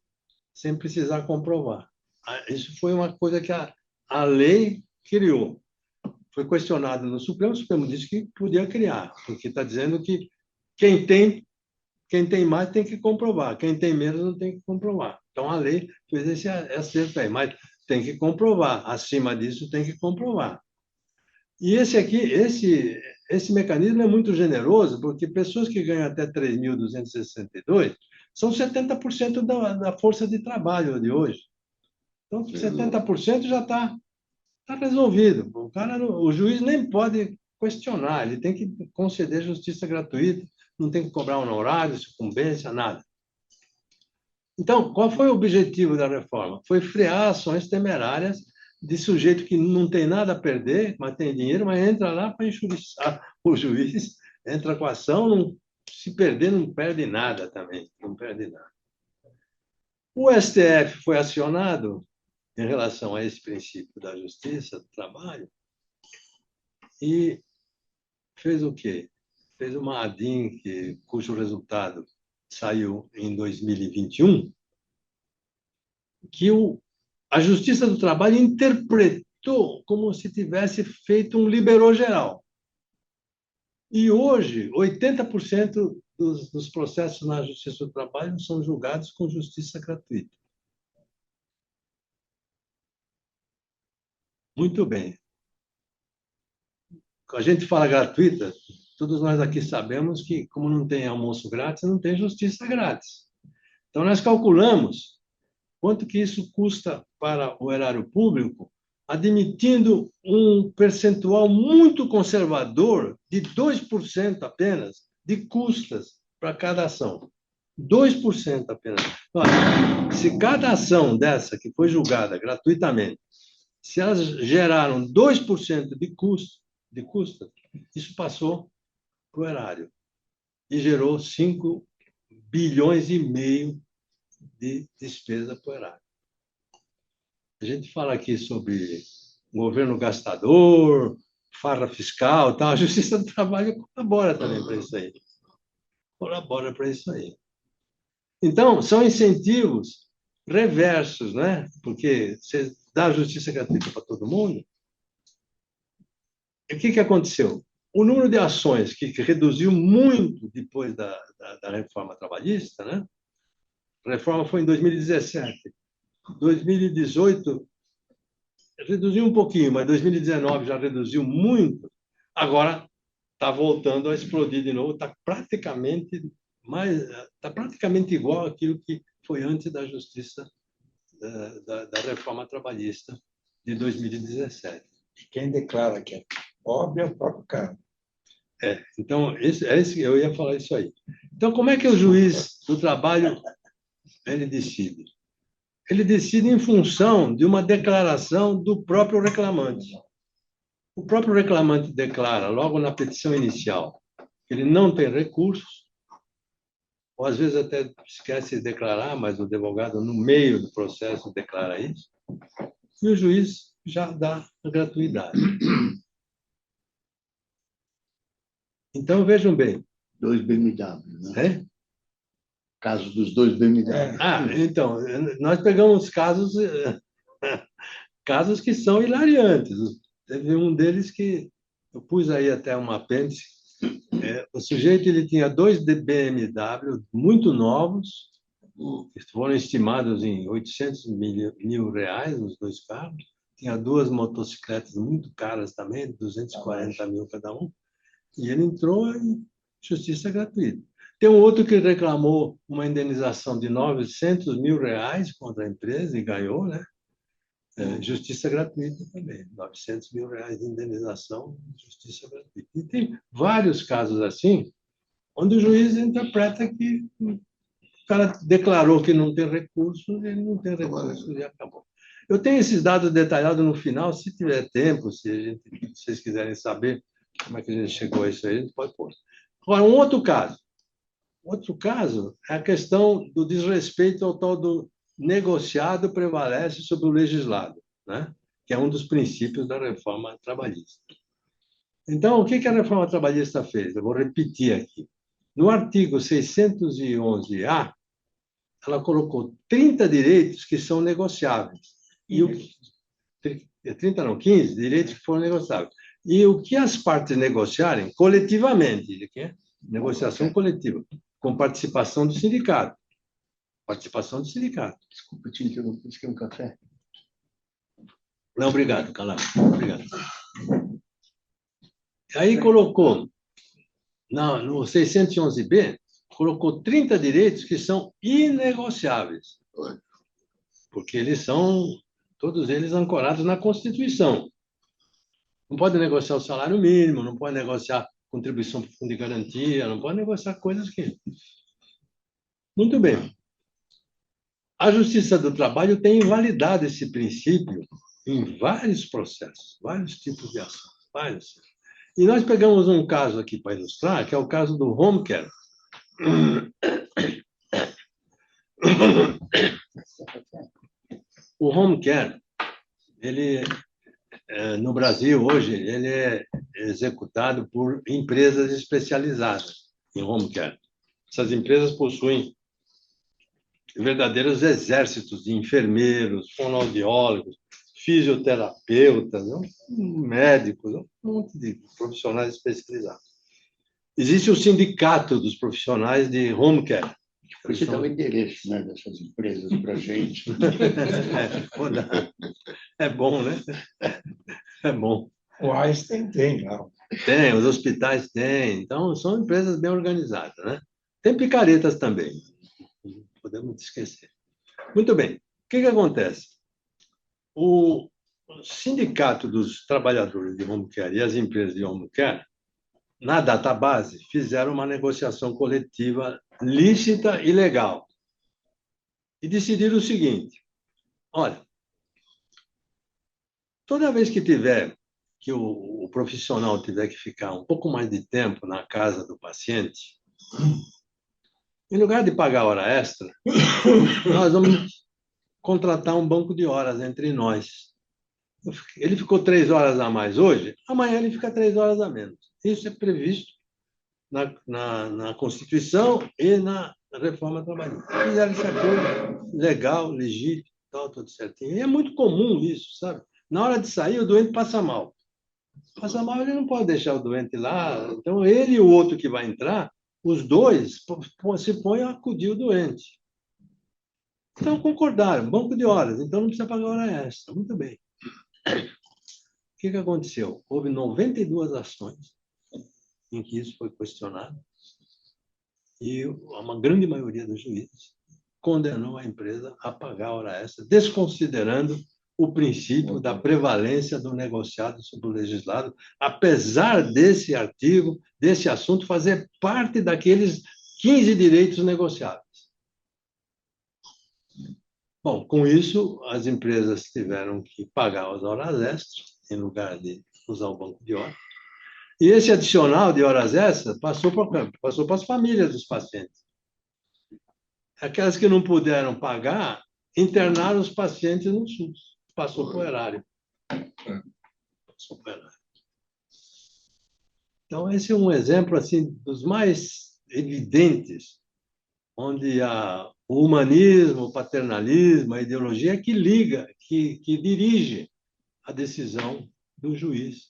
sem precisar comprovar. Isso foi uma coisa que a lei criou. Foi questionado no Supremo, o Supremo disse que podia criar, porque está dizendo que quem tem mais tem que comprovar, quem tem menos não tem que comprovar. Então, a lei fez esse acerto aí, mas tem que comprovar. Acima disso, tem que comprovar. E esse mecanismo é muito generoso, porque pessoas que ganham até 3.262 são 70% da força de trabalho de hoje. Então, 70% já está resolvido. O juiz nem pode questionar, ele tem que conceder justiça gratuita, não tem que cobrar honorário, sucumbência, nada. Então, qual foi o objetivo da reforma? Foi frear ações temerárias de sujeito que não tem nada a perder, mas tem dinheiro, mas entra lá para enxuriçar o juiz, entra com a ação, se perder, não perde nada também, não perde nada. O STF foi acionado em relação a esse princípio da justiça, do trabalho, e fez o quê? Fez uma ADIM cujo resultado saiu em 2021, que a Justiça do Trabalho interpretou como se tivesse feito um liberou geral. E hoje, 80% dos processos na Justiça do Trabalho são julgados com justiça gratuita. Muito bem. Quando a gente fala gratuita, todos nós aqui sabemos que, como não tem almoço grátis, não tem justiça grátis. Então, nós calculamos quanto que isso custa para o erário público, admitindo um percentual muito conservador de 2% apenas de custas para cada ação. 2% apenas. Olha, se cada ação dessa que foi julgada gratuitamente Se elas geraram 2% de custo, isso passou para o erário e gerou 5 bilhões e meio de despesa para o erário. A gente fala aqui sobre governo gastador, farra fiscal, tal. A Justiça do Trabalho colabora também para isso aí. Colabora para isso aí. Então, são incentivos reversos, né? Porque você dá justiça gratuita para todo mundo. E o que aconteceu? O número de ações que reduziu muito depois da reforma trabalhista, né? A reforma foi em 2017. 2018 reduziu um pouquinho, mas 2019 já reduziu muito. Agora está voltando a explodir de novo. Está praticamente igual àquilo que foi antes da justiça da reforma trabalhista de 2017. E quem declara que é pobre é o próprio cara. Então, eu ia falar isso aí. Então, como é que o juiz do trabalho ele decide? Ele decide em função de uma declaração do próprio reclamante. O próprio reclamante declara, logo na petição inicial, que ele não tem recursos, ou às vezes até esquece de declarar, mas o advogado, no meio do processo, declara isso, e o juiz já dá a gratuidade. Então, vejam bem. 2 BMW, né? Caso dos 2 BMW. Então, nós pegamos casos que são hilariantes. Teve um deles que eu pus aí até um apêndice. O sujeito ele tinha 2 BMW muito novos, que foram estimados em 800 mil reais, os 2 carros. Tinha 2 motocicletas muito caras também, 240 mil cada um. E ele entrou em justiça gratuita. Tem um outro que reclamou uma indenização de 900 mil reais contra a empresa e ganhou, né? Justiça gratuita também. 900 mil reais de indenização, justiça gratuita. E tem vários casos assim, onde o juiz interpreta que o cara declarou que não tem recurso, ele não tem recurso e acabou. Eu tenho esses dados detalhados no final, se tiver tempo, se vocês quiserem saber como é que a gente chegou a isso aí, a gente pode pôr. Agora, um outro caso. Outro caso é a questão do desrespeito ao tal do negociado prevalece sobre o legislado, né? Que é um dos princípios da reforma trabalhista. Então, o que a reforma trabalhista fez? Eu vou repetir aqui. No artigo 611-A, ela colocou 30 direitos que são negociáveis. 15 direitos que foram negociáveis. E o que as partes negociarem coletivamente, que é negociação coletiva, com participação do sindicato. Participação do sindicato. Desculpa, eu tinha que eu busquei um café. Não, obrigado, Calado. Obrigado. Aí colocou, no 611-B, colocou 30 direitos que são inegociáveis. Porque eles são, todos eles, ancorados na Constituição. Não pode negociar o salário mínimo, não pode negociar contribuição para o fundo de garantia, não pode negociar coisas que... Muito bem. A Justiça do Trabalho tem invalidado esse princípio em vários processos, vários tipos de ação. Vários. E nós pegamos um caso aqui para ilustrar, que é o caso do home care. O home care, ele, no Brasil, hoje, ele é executado por empresas especializadas em home care. Essas empresas possuem verdadeiros exércitos de enfermeiros, fonoaudiólogos, fisioterapeutas, médicos, um monte de profissionais especializados. Existe o sindicato dos profissionais de home care. Você dá o endereço, né, dessas empresas para a gente. É bom, né? É bom. O Einstein tem lá. Tem, os hospitais têm. Então, são empresas bem organizadas, né? Tem picaretas também. Não podemos esquecer. Muito bem. O que acontece? O sindicato dos trabalhadores de home care e as empresas de home care, na database, fizeram uma negociação coletiva lícita e legal. E decidiram o seguinte: olha, toda vez que o profissional tiver que ficar um pouco mais de tempo na casa do paciente, em lugar de pagar hora extra, nós vamos contratar um banco de horas entre nós. Ele ficou 3 horas a mais hoje, amanhã ele fica 3 horas a menos. Isso é previsto na Constituição e na reforma trabalhista. Fizeram esse acordo legal, legítimo, tal, tudo certinho. E é muito comum isso, sabe? Na hora de sair, o doente passa mal. Passa mal, ele não pode deixar o doente lá. Então, ele e o outro que vai entrar, os dois se põem a acudir o doente. Então, concordaram, banco de horas, então não precisa pagar hora extra. Muito bem. O que aconteceu? Houve 92 ações em que isso foi questionado e uma grande maioria dos juízes condenou a empresa a pagar a hora extra, desconsiderando o princípio da prevalência do negociado sobre o legislado, apesar desse artigo, desse assunto, fazer parte daqueles 15 direitos negociados. Bom, com isso, as empresas tiveram que pagar as horas extras, em lugar de usar o banco de horas. E esse adicional de horas extras passou para as famílias dos pacientes. Aquelas que não puderam pagar, internaram os pacientes no SUS. Passou para o erário. Passou para o erário. Então, esse é um exemplo assim, dos mais evidentes, onde o humanismo, o paternalismo, a ideologia que liga, que dirige a decisão do juiz,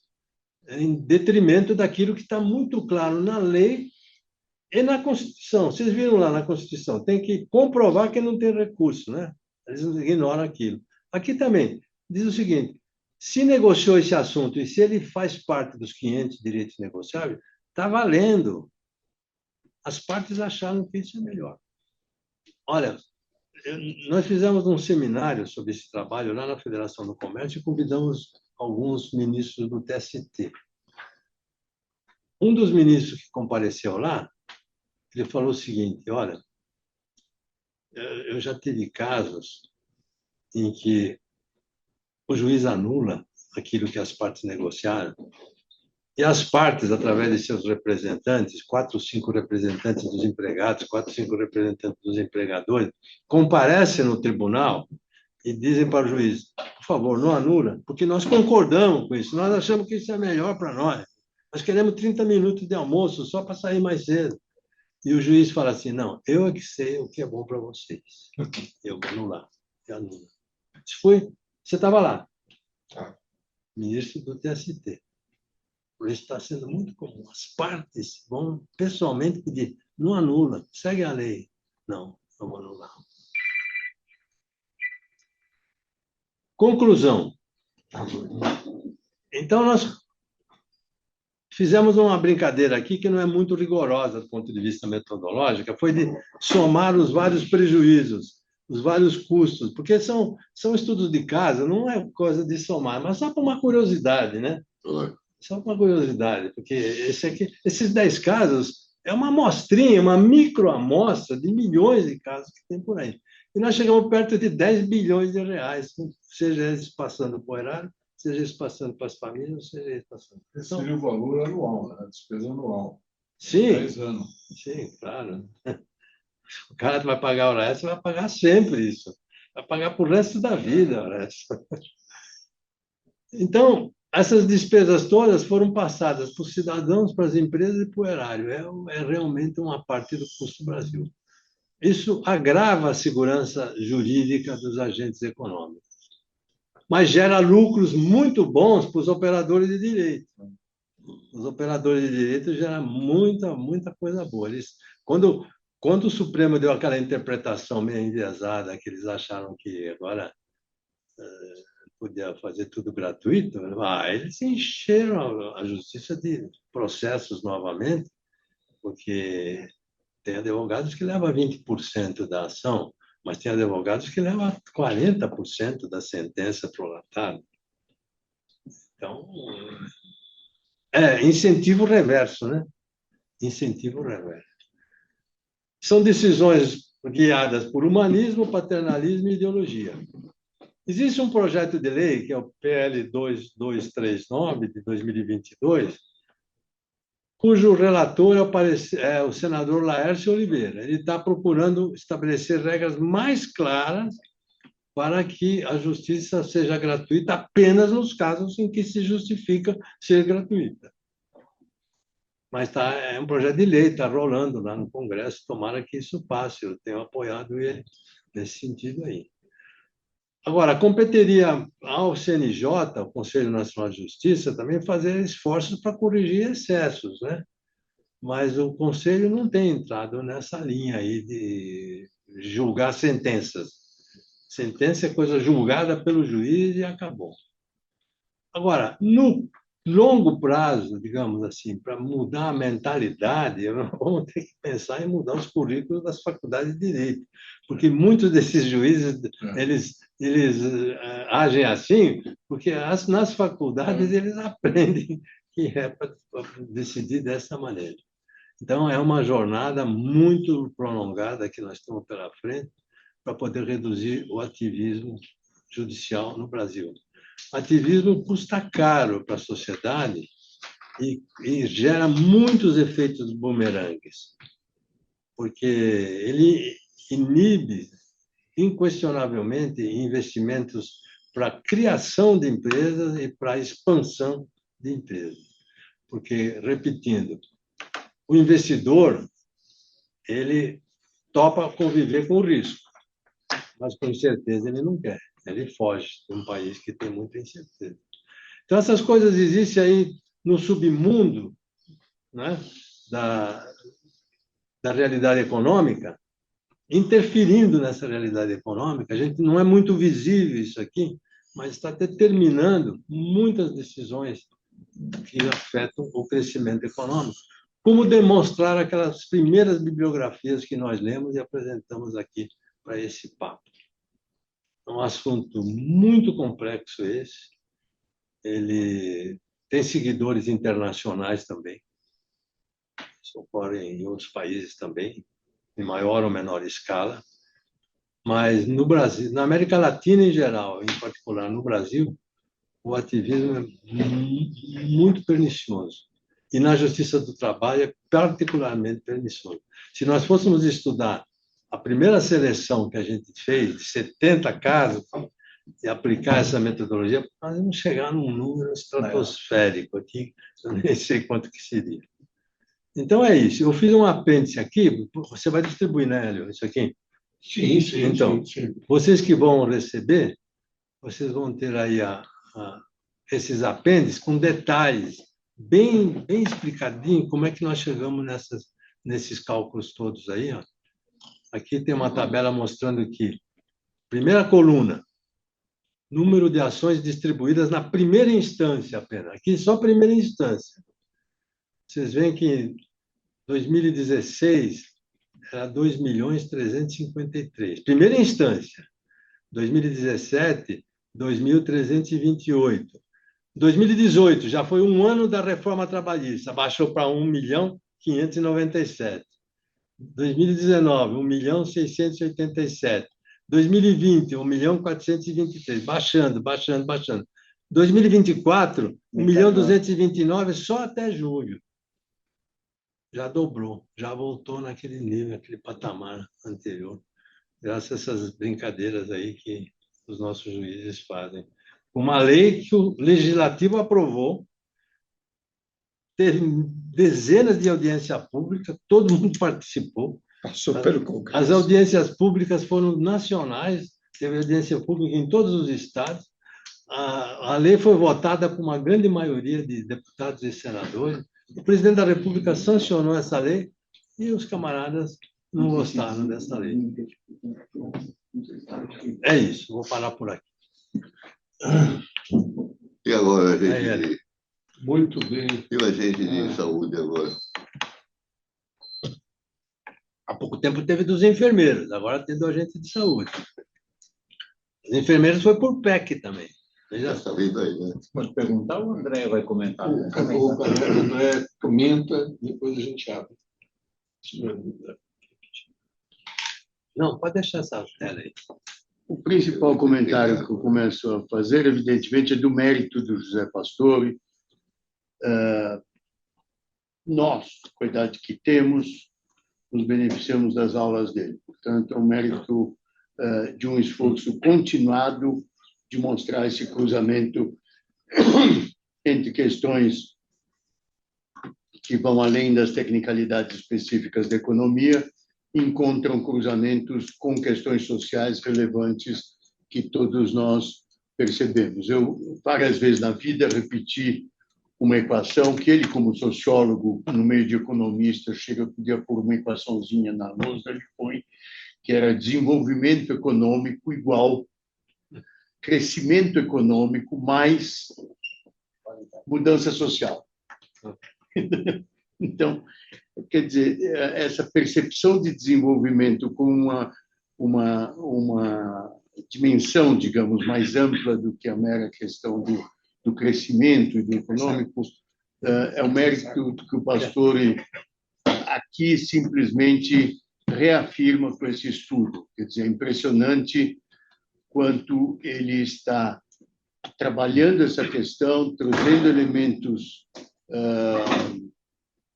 em detrimento daquilo que está muito claro na lei e na Constituição. Vocês viram lá na Constituição, tem que comprovar que não tem recurso, né? Eles ignoram aquilo. Aqui também diz o seguinte: se negociou esse assunto e se ele faz parte dos 500 direitos negociáveis, está valendo. As partes acharam que isso é melhor. Olha, nós fizemos um seminário sobre esse trabalho lá na Federação do Comércio e convidamos alguns ministros do TST. Um dos ministros que compareceu lá, ele falou o seguinte: olha, eu já tive casos em que o juiz anula aquilo que as partes negociaram e as partes, através de seus representantes, 4 ou 5 representantes dos empregados, 4 ou 5 representantes dos empregadores, comparecem no tribunal e dizem para o juiz: por favor, não anula, porque nós concordamos com isso, nós achamos que isso é melhor para nós. Nós queremos 30 minutos de almoço só para sair mais cedo. E o juiz fala assim: não, eu é que sei o que é bom para vocês. Eu vou anular. Eu anulo. Você estava lá, ministro do TST. Por isso está sendo muito comum. As partes vão pessoalmente pedir: não anula, segue a lei. Não, vamos anular. Conclusão. Então, nós fizemos uma brincadeira aqui que não é muito rigorosa do ponto de vista metodológico, foi de somar os vários prejuízos, os vários custos, porque são estudos de caso, não é coisa de somar, mas só para uma curiosidade, né? Só uma curiosidade, porque esses 10 casos é uma amostrinha, uma microamostra de milhões de casos que tem por aí. E nós chegamos perto de 10 bilhões de reais, seja eles passando por erário, seja eles passando para as famílias, seja eles passando. Esse seria o valor anual, né? A despesa anual. Sim, 10 anos. sim, claro. O cara vai pagar a hora extra, vai pagar sempre isso. Vai pagar para o resto da vida a hora extra. Então, essas despesas todas foram passadas para os cidadãos, para as empresas e para o erário. É realmente uma parte do custo do Brasil. Isso agrava a segurança jurídica dos agentes econômicos, mas gera lucros muito bons para os operadores de direito. Os operadores de direito geram muita coisa boa. Quando o Supremo deu aquela interpretação meio enviesada, que eles acharam que agora podia fazer tudo gratuito, eles encheram a justiça de processos novamente, porque tem advogados que levam 20% da ação, mas tem advogados que levam 40% da sentença prolatada. Então, incentivo reverso, né? Incentivo reverso. São decisões guiadas por humanismo, paternalismo e ideologia. Existe um projeto de lei, que é o PL 2239, de 2022, cujo relator é o senador Laércio Oliveira. Ele está procurando estabelecer regras mais claras para que a justiça seja gratuita apenas nos casos em que se justifica ser gratuita. Mas é um projeto de lei, está rolando lá no Congresso, tomara que isso passe, eu tenho apoiado ele nesse sentido aí. Agora, competeria ao CNJ, ao Conselho Nacional de Justiça, também fazer esforços para corrigir excessos, né? Mas o Conselho não tem entrado nessa linha aí de julgar sentenças. Sentença é coisa julgada pelo juiz e acabou. Agora, no longo prazo, digamos assim, para mudar a mentalidade, vamos ter que pensar em mudar os currículos das faculdades de Direito, porque muitos desses juízes, eles agem assim, porque nas faculdades eles aprendem que é para decidir dessa maneira. Então, é uma jornada muito prolongada que nós temos pela frente para poder reduzir o ativismo judicial no Brasil. O ativismo custa caro para a sociedade e gera muitos efeitos bumerangues, porque ele inibe, inquestionavelmente, investimentos para a criação de empresas e para a expansão de empresas. Porque, repetindo, o investidor, ele topa conviver com o risco, mas com certeza ele não quer. Ele foge de um país que tem muita incerteza. Então, essas coisas existem aí no submundo, né, da realidade econômica, interferindo nessa realidade econômica. A gente não é muito visível isso aqui, mas está determinando muitas decisões que afetam o crescimento econômico, como demonstrar aquelas primeiras bibliografias que nós lemos e apresentamos aqui para esse papo. É um assunto muito complexo esse. Ele tem seguidores internacionais também. Isso ocorre em outros países também, em maior ou menor escala. Mas no Brasil, na América Latina em geral, em particular no Brasil, o ativismo é muito pernicioso. E na Justiça do Trabalho é particularmente pernicioso. Se nós fôssemos estudar a primeira seleção que a gente fez, de 70 casos, e aplicar essa metodologia, nós vamos chegar num número estratosférico aqui, eu nem sei quanto que seria. Então, é isso. Eu fiz um apêndice aqui, você vai distribuir, né, Hélio, isso aqui? Sim, sim. Então, sim. Vocês que vão receber, vocês vão ter aí esses apêndices com detalhes, bem explicadinho, como é que nós chegamos nesses cálculos todos aí. Ó. Aqui tem uma tabela mostrando que, primeira coluna, número de ações distribuídas na primeira instância apenas. Aqui só primeira instância. Vocês veem que em 2016 era 2.353.000. Primeira instância. 2017, 2.328. 2018 já foi um ano da reforma trabalhista, baixou para 1.597.000. 2019, 1.687.000. 2020, 1.423.000, baixando. 2024, 1.229.000 só até julho. Já dobrou, já voltou naquele nível, naquele patamar anterior, graças a essas brincadeiras aí que os nossos juízes fazem. Uma lei que o Legislativo aprovou, teve dezenas de audiência pública, todo mundo participou. Passou pelo Congresso. As audiências públicas foram nacionais, teve audiência pública em todos os estados. A lei foi votada por uma grande maioria de deputados e senadores. O presidente da República sancionou essa lei e os camaradas não gostaram dessa lei. É isso, vou parar por aqui. E agora, gente? Muito bem. E o agente de saúde agora? Há pouco tempo teve dos enfermeiros, agora tem do agente de saúde. Os enfermeiros foi por PEC também. Já sabia daí, né? Pode perguntar, o André vai comentar. O André comenta, depois a gente abre. Não, pode deixar essa tela aí. O principal comentário que eu começo a fazer, evidentemente, é do mérito do José Pastore. Nós, com a idade que temos, nos beneficiamos das aulas dele. Portanto, é um mérito de um esforço continuado de mostrar esse cruzamento entre questões que vão além das tecnicalidades específicas da economia, encontram cruzamentos com questões sociais relevantes que todos nós percebemos. Eu, várias vezes na vida, repeti uma equação que ele, como sociólogo, no meio de economistas, chega podia pôr uma equaçãozinha na lousa, ele põe, que era desenvolvimento econômico igual crescimento econômico mais mudança social. Então, quer dizer, essa percepção de desenvolvimento com uma dimensão, digamos, mais ampla do que a mera questão do crescimento e do econômico, é o mérito que o Pastore aqui simplesmente reafirma com esse estudo. Quer dizer, é impressionante quanto ele está trabalhando essa questão, trazendo elementos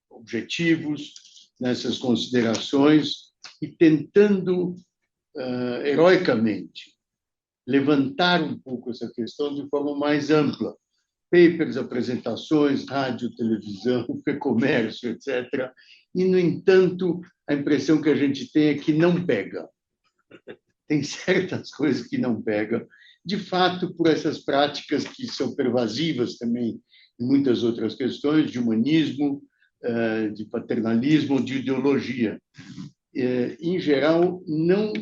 objetivos nessas considerações e tentando heroicamente levantar um pouco essa questão de forma mais ampla. Papers, apresentações, rádio, televisão, e-comércio, etc. E, no entanto, a impressão que a gente tem é que não pega. Tem certas coisas que não pegam, de fato, por essas práticas que são pervasivas também em muitas outras questões, de humanismo, de paternalismo, de ideologia. Em geral, não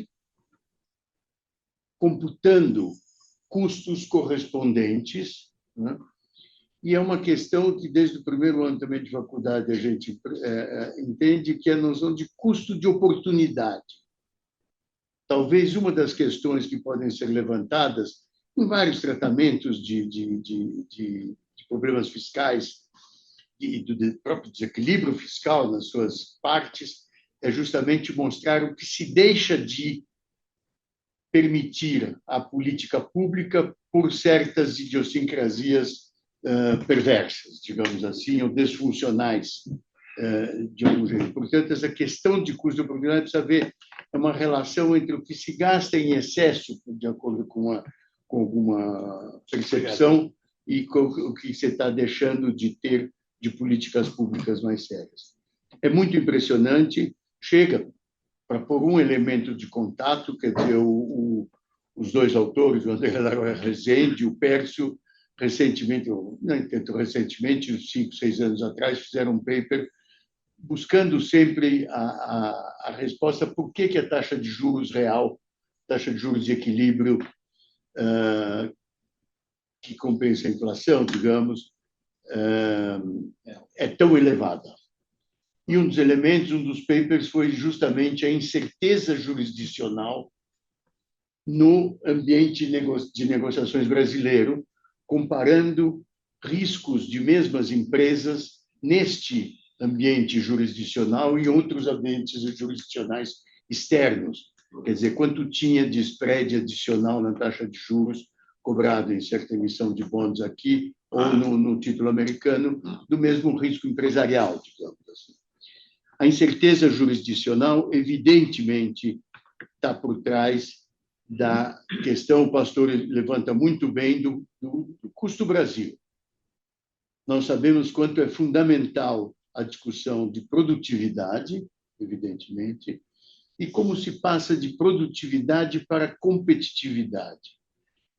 computando custos correspondentes, né? E é uma questão que, desde o primeiro ano também de faculdade, a gente entende que é a noção de custo de oportunidade. Talvez uma das questões que podem ser levantadas em vários tratamentos de problemas fiscais e do próprio desequilíbrio fiscal nas suas partes é justamente mostrar o que se deixa de permitir à política pública por certas idiosincrasias perversas, digamos assim, ou desfuncionais de algum jeito. Portanto, essa questão de custo de oportunidade precisa ver uma relação entre o que se gasta em excesso, de acordo com alguma percepção, e com o que você está deixando de ter de políticas públicas mais sérias. É muito impressionante, chega para pôr um elemento de contato, quer dizer, os dois autores, o André Laroy Rezende e o Pércio, recentemente, uns 5, 6 anos atrás, fizeram um paper buscando sempre a resposta por que a taxa de juros real, taxa de juros de equilíbrio, que compensa a inflação, digamos, é tão elevada. E um dos elementos, um dos papers, foi justamente a incerteza jurisdicional no ambiente de negociações brasileiro, comparando riscos de mesmas empresas neste ambiente jurisdicional e outros ambientes jurisdicionais externos. Quer dizer, quanto tinha de spread adicional na taxa de juros cobrada em certa emissão de bonds aqui ou no título americano, do mesmo risco empresarial, digamos assim. A incerteza jurisdicional, evidentemente, está por trás da questão, o pastor levanta muito bem, do custo Brasil. Nós sabemos quanto é fundamental a discussão de produtividade, evidentemente, e como se passa de produtividade para competitividade.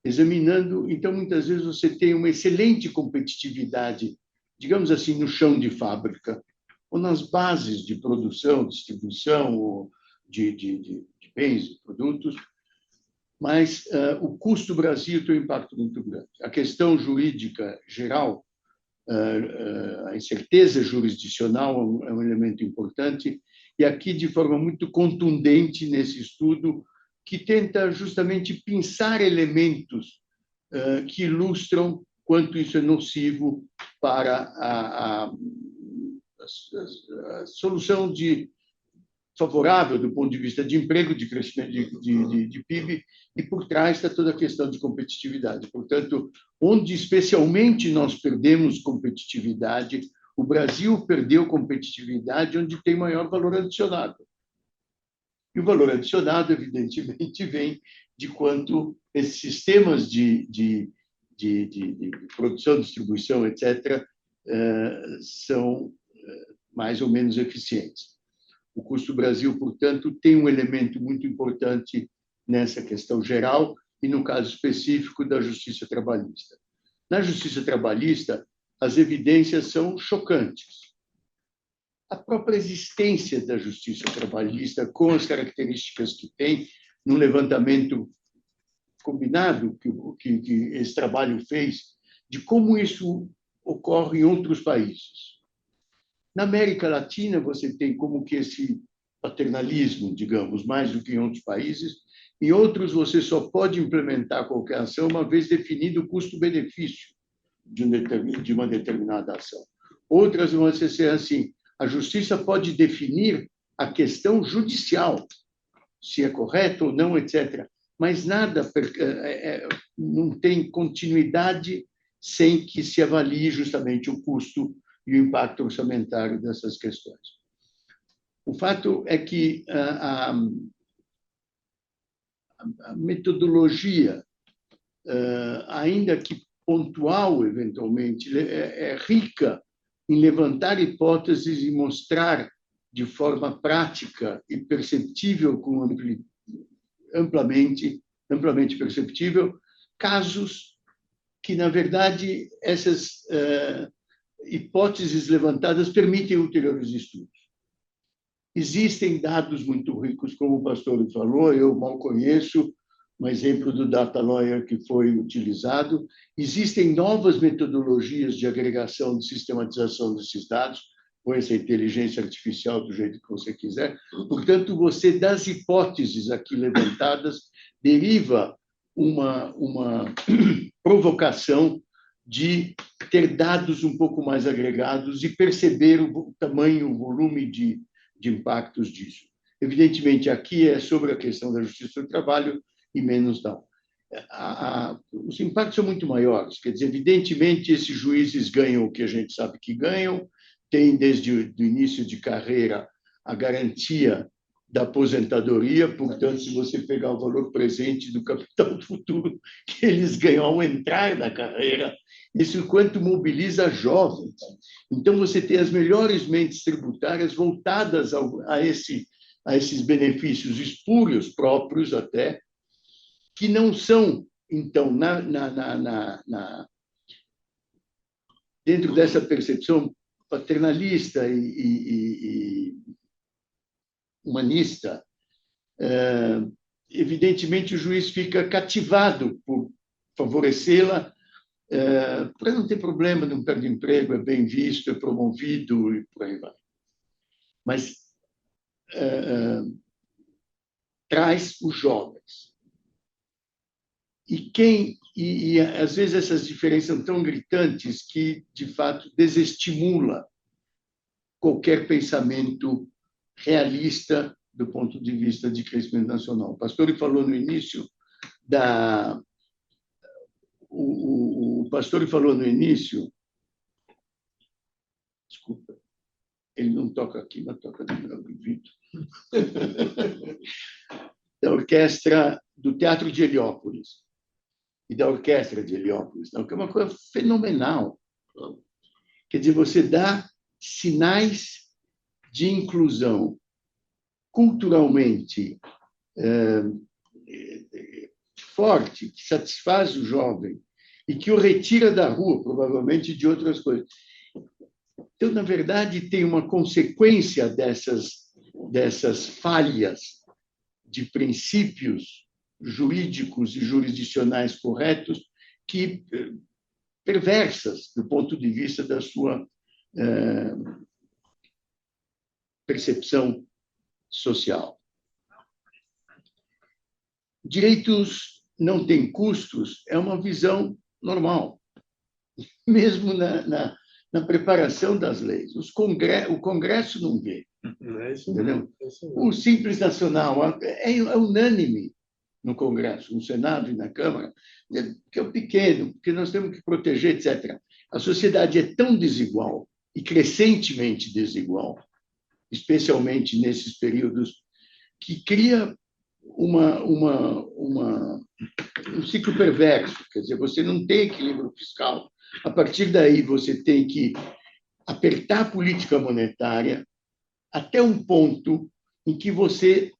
Examinando, então, muitas vezes você tem uma excelente competitividade, digamos assim, no chão de fábrica, ou nas bases de produção, distribuição ou de bens e produtos, mas o custo Brasil tem um impacto muito grande. A questão jurídica geral, a incerteza jurisdicional é um elemento importante, e aqui, de forma muito contundente nesse estudo, que tenta justamente pensar elementos que ilustram quanto isso é nocivo para a solução de favorável do ponto de vista de emprego, de crescimento de PIB, e por trás está toda a questão de competitividade. Portanto, onde especialmente nós perdemos competitividade, o Brasil perdeu competitividade onde tem maior valor adicionado. E o valor adicionado, evidentemente, vem de quanto esses sistemas de produção, distribuição, etc., são mais ou menos eficientes. O custo Brasil, portanto, tem um elemento muito importante nessa questão geral e, no caso específico, da justiça trabalhista. Na justiça trabalhista, as evidências são chocantes. A própria existência da justiça trabalhista, com as características que tem, num levantamento combinado que esse trabalho fez, de como isso ocorre em outros países. Na América Latina, você tem como que esse paternalismo, digamos, mais do que em outros países. Em outros, você só pode implementar qualquer ação uma vez definido o custo-benefício de uma determinada ação. Outras vão ser assim, a justiça pode definir a questão judicial, se é correto ou não, etc. Mas nada não tem continuidade sem que se avalie justamente o custo e o impacto orçamentário dessas questões. O fato é que a metodologia, ainda que pontual, eventualmente, é rica em levantar hipóteses e mostrar de forma prática e perceptível, amplamente perceptível, casos que, na verdade, essas hipóteses levantadas permitem ulteriores estudos. Existem dados muito ricos, como o pastor falou, eu mal conheço um exemplo do data lawyer que foi utilizado. Existem novas metodologias de agregação, de sistematização desses dados, com essa inteligência artificial do jeito que você quiser. Portanto, você, das hipóteses aqui levantadas, deriva uma provocação de ter dados um pouco mais agregados e perceber o tamanho, o volume de impactos disso. Evidentemente, aqui é sobre a questão da justiça do trabalho e menos não. Os impactos são muito maiores. Quer dizer, evidentemente, esses juízes ganham o que a gente sabe que ganham, têm desde o início de carreira a garantia da aposentadoria, portanto, se você pegar o valor presente do capital futuro que eles ganham ao entrar na carreira, isso quanto mobiliza jovens. Então, você tem as melhores mentes tributárias voltadas a esses benefícios espúrios próprios até, que não são, então, dentro dessa percepção paternalista e humanista, evidentemente o juiz fica cativado por favorecê-la, para não ter problema, não perde emprego, é bem visto, é promovido e por aí vai. Mas traz os jovens. E às vezes essas diferenças são tão gritantes que, de fato, desestimula qualquer pensamento realista do ponto de vista de crescimento nacional. O pastor falou no início desculpa, ele não toca aqui, mas toca no meu ouvido, da orquestra do Teatro de Heliópolis e da Orquestra de Heliópolis, que é uma coisa fenomenal. Quer dizer, você dá sinais de inclusão culturalmente forte, que satisfaz o jovem e que o retira da rua, provavelmente, de outras coisas. Então, na verdade, tem uma consequência dessas falhas de princípios jurídicos e jurisdicionais corretos que perversas do ponto de vista da sua percepção social. Direitos não têm custos é uma visão normal, mesmo na preparação das leis. O Congresso não vê. É isso Entendeu? mesmo. É isso mesmo. O Simples Nacional é unânime no Congresso, no Senado e na Câmara, que é o pequeno, que nós temos que proteger, etc. A sociedade é tão desigual e crescentemente desigual, especialmente nesses períodos, que cria um ciclo perverso. Quer dizer, você não tem equilíbrio fiscal. A partir daí, você tem que apertar a política monetária até um ponto em que você,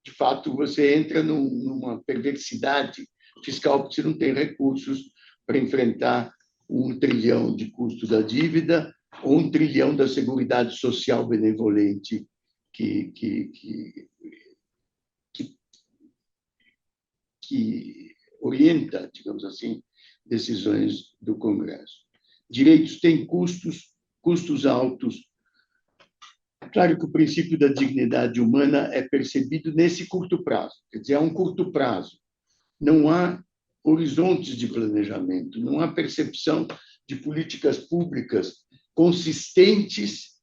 de fato, você entra numa perversidade fiscal, porque você não tem recursos para enfrentar 1 trilhão de custo da dívida ou 1 trilhão da Seguridade Social benevolente que orienta, digamos assim, decisões do Congresso. Direitos têm custos altos. Claro que o princípio da dignidade humana é percebido nesse curto prazo, quer dizer, é um curto prazo. Não há horizontes de planejamento, não há percepção de políticas públicas consistentes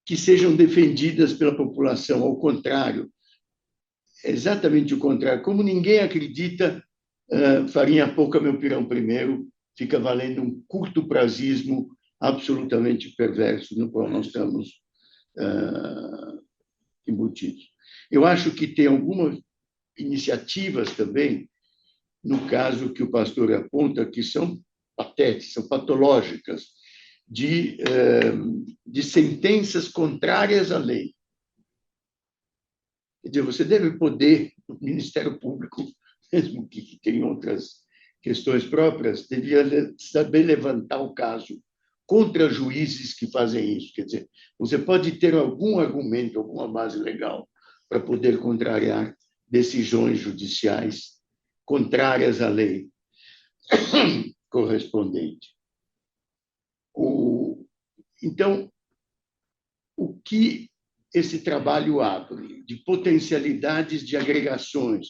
que sejam defendidas pela população. Ao contrário, é exatamente o contrário. Como ninguém acredita, farinha pouca, meu pirão primeiro, fica valendo um curto prazismo absolutamente perverso no qual nós estamos embutidos. Eu acho que tem algumas iniciativas também, no caso que o pastor aponta, que são patéticas, são patológicas, de sentenças contrárias à lei. Quer dizer, você deve poder, o Ministério Público, mesmo que tenha outras questões próprias, devia saber levantar o caso contra juízes que fazem isso. Quer dizer, você pode ter algum argumento, alguma base legal para poder contrariar decisões judiciais contrárias à lei correspondente. Então, o que esse trabalho abre de potencialidades de agregações,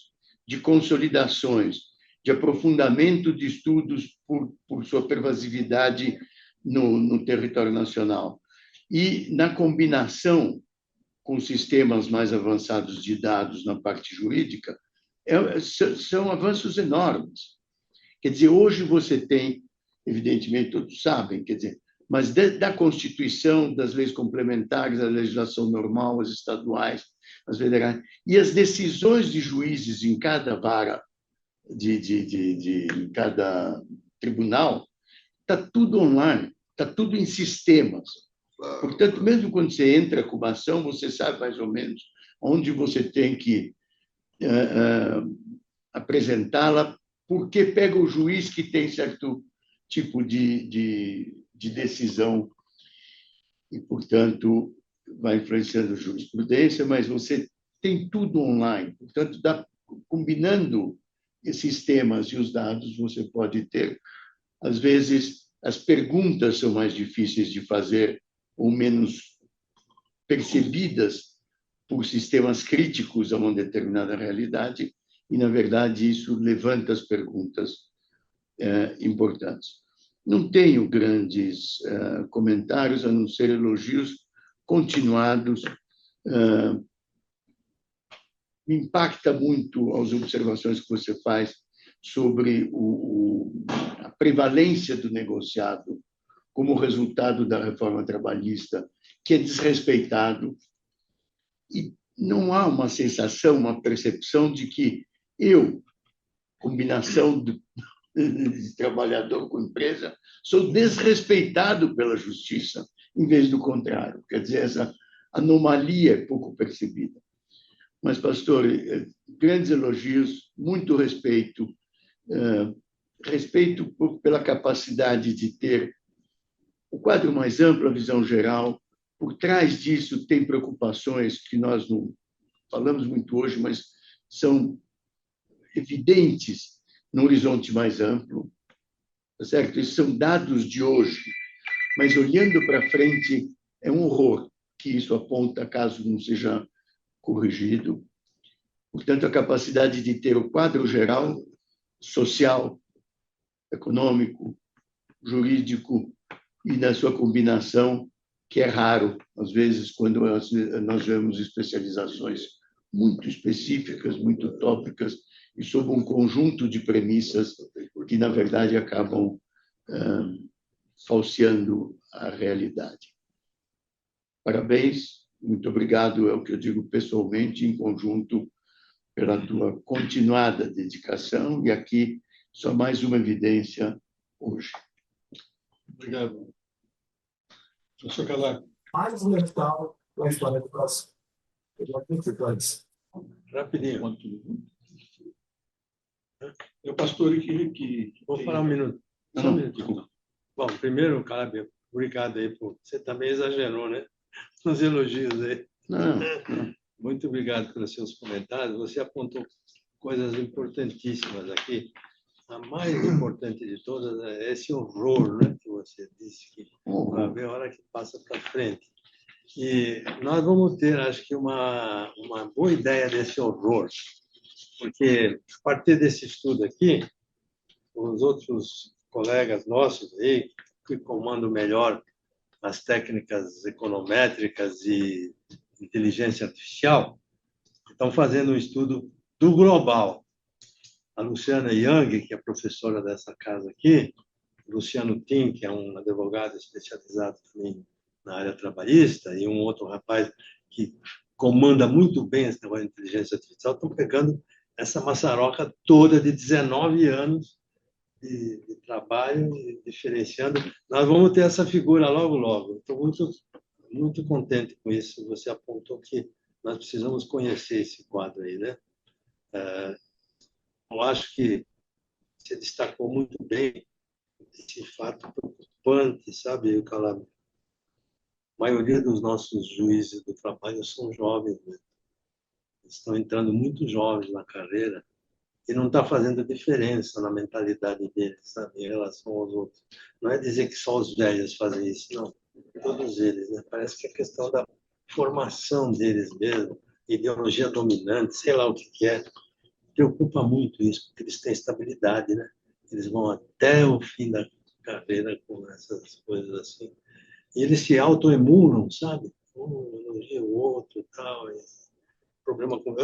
de consolidações, de aprofundamento de estudos por sua pervasividade no território nacional. E na combinação com sistemas mais avançados de dados na parte jurídica, são avanços enormes. Quer dizer, hoje você tem, evidentemente, todos sabem, quer dizer, mas da Constituição, das leis complementares, a legislação normal, as estaduais, as federais, e as decisões de juízes em cada vara, em cada tribunal, está tudo online, está tudo em sistemas. Portanto, mesmo quando você entra com uma ação, você sabe mais ou menos onde você tem que apresentá-la, porque pega o juiz que tem certo tipo de decisão e, portanto, vai influenciando a jurisprudência, mas você tem tudo online. Portanto, combinando esses temas e os dados, você pode ter, às vezes, as perguntas são mais difíceis de fazer ou menos percebidas por sistemas críticos a uma determinada realidade, e, na verdade, isso levanta as perguntas importantes. Não tenho grandes comentários, a não ser elogios continuados. Me impacta muito as observações que você faz sobre a prevalência do negociado como resultado da reforma trabalhista, que é desrespeitado. E não há uma sensação, uma percepção de que combinação de trabalhador com empresa, sou desrespeitado pela justiça, em vez do contrário. Quer dizer, essa anomalia é pouco percebida. Mas, pastor, grandes elogios, muito respeito, respeito pela capacidade de ter o quadro mais amplo, a visão geral. Por trás disso, tem preocupações que nós não falamos muito hoje, mas são evidentes no horizonte mais amplo, tá certo? Esses são dados de hoje, mas olhando para frente, é um horror que isso aponta, caso não seja corrigido. Portanto, a capacidade de ter o quadro geral, social, econômico, jurídico, e na sua combinação, que é raro, às vezes, quando nós vemos especializações muito específicas, muito tópicas, e sob um conjunto de premissas que, na verdade, acabam falseando a realidade. Parabéns, muito obrigado, é o que eu digo pessoalmente, em conjunto, pela tua continuada dedicação, e aqui só mais uma evidência hoje. Obrigado. Professor Calá. Mais letal da história do Brasil. Rapidinho. É o pastor que Vou falar um minuto. Só Não, um minuto. Bom, primeiro, Caleb, obrigado aí. Você também exagerou, né? Nos elogios aí. não. Muito obrigado pelos seus comentários. Você apontou coisas importantíssimas aqui. A mais importante de todas é esse horror, né, que você disse, que vai ver a hora que passa para frente. E nós vamos ter, acho que, uma boa ideia desse horror, porque, a partir desse estudo aqui, os outros colegas nossos aí, que comandam melhor as técnicas econométricas e inteligência artificial, estão fazendo um estudo do global. A Luciana Yang, que é professora dessa casa aqui, o Luciano Tim, que é um advogado especializado também na área trabalhista, e um outro rapaz que comanda muito bem esse negócio de inteligência artificial, estão pegando essa maçaroca toda de 19 anos de trabalho e diferenciando. Nós vamos ter essa figura logo, logo. Estou muito contente com isso. Você apontou que nós precisamos conhecer esse quadro aí, né? Eu acho que você destacou muito bem esse fato preocupante, sabe, Calab? A maioria dos nossos juízes do trabalho são jovens, né? Estão entrando muito jovens na carreira e não está fazendo diferença na mentalidade deles, sabe, em relação aos outros. Não é dizer que só os velhos fazem isso, não. Todos eles, né? Parece que é questão da formação deles mesmo, ideologia dominante, sei lá o que é. Preocupa muito isso, porque eles têm estabilidade, né? Eles vão até o fim da carreira com essas coisas assim. E eles se autoemulam, sabe? Um elogia o outro e tal. Problema com...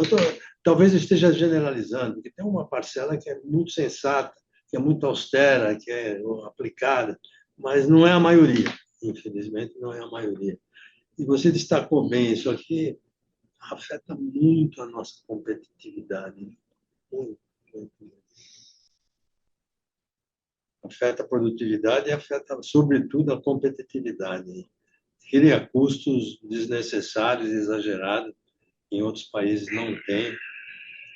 Talvez eu esteja generalizando, porque tem uma parcela que é muito sensata, que é muito austera, que é aplicada, mas não é a maioria. Infelizmente, não é a maioria. E você destacou bem isso aqui, afeta muito a nossa competitividade. Muito. Afeta a produtividade e afeta, sobretudo, a competitividade. Cria custos desnecessários, exagerados, em outros países não tem.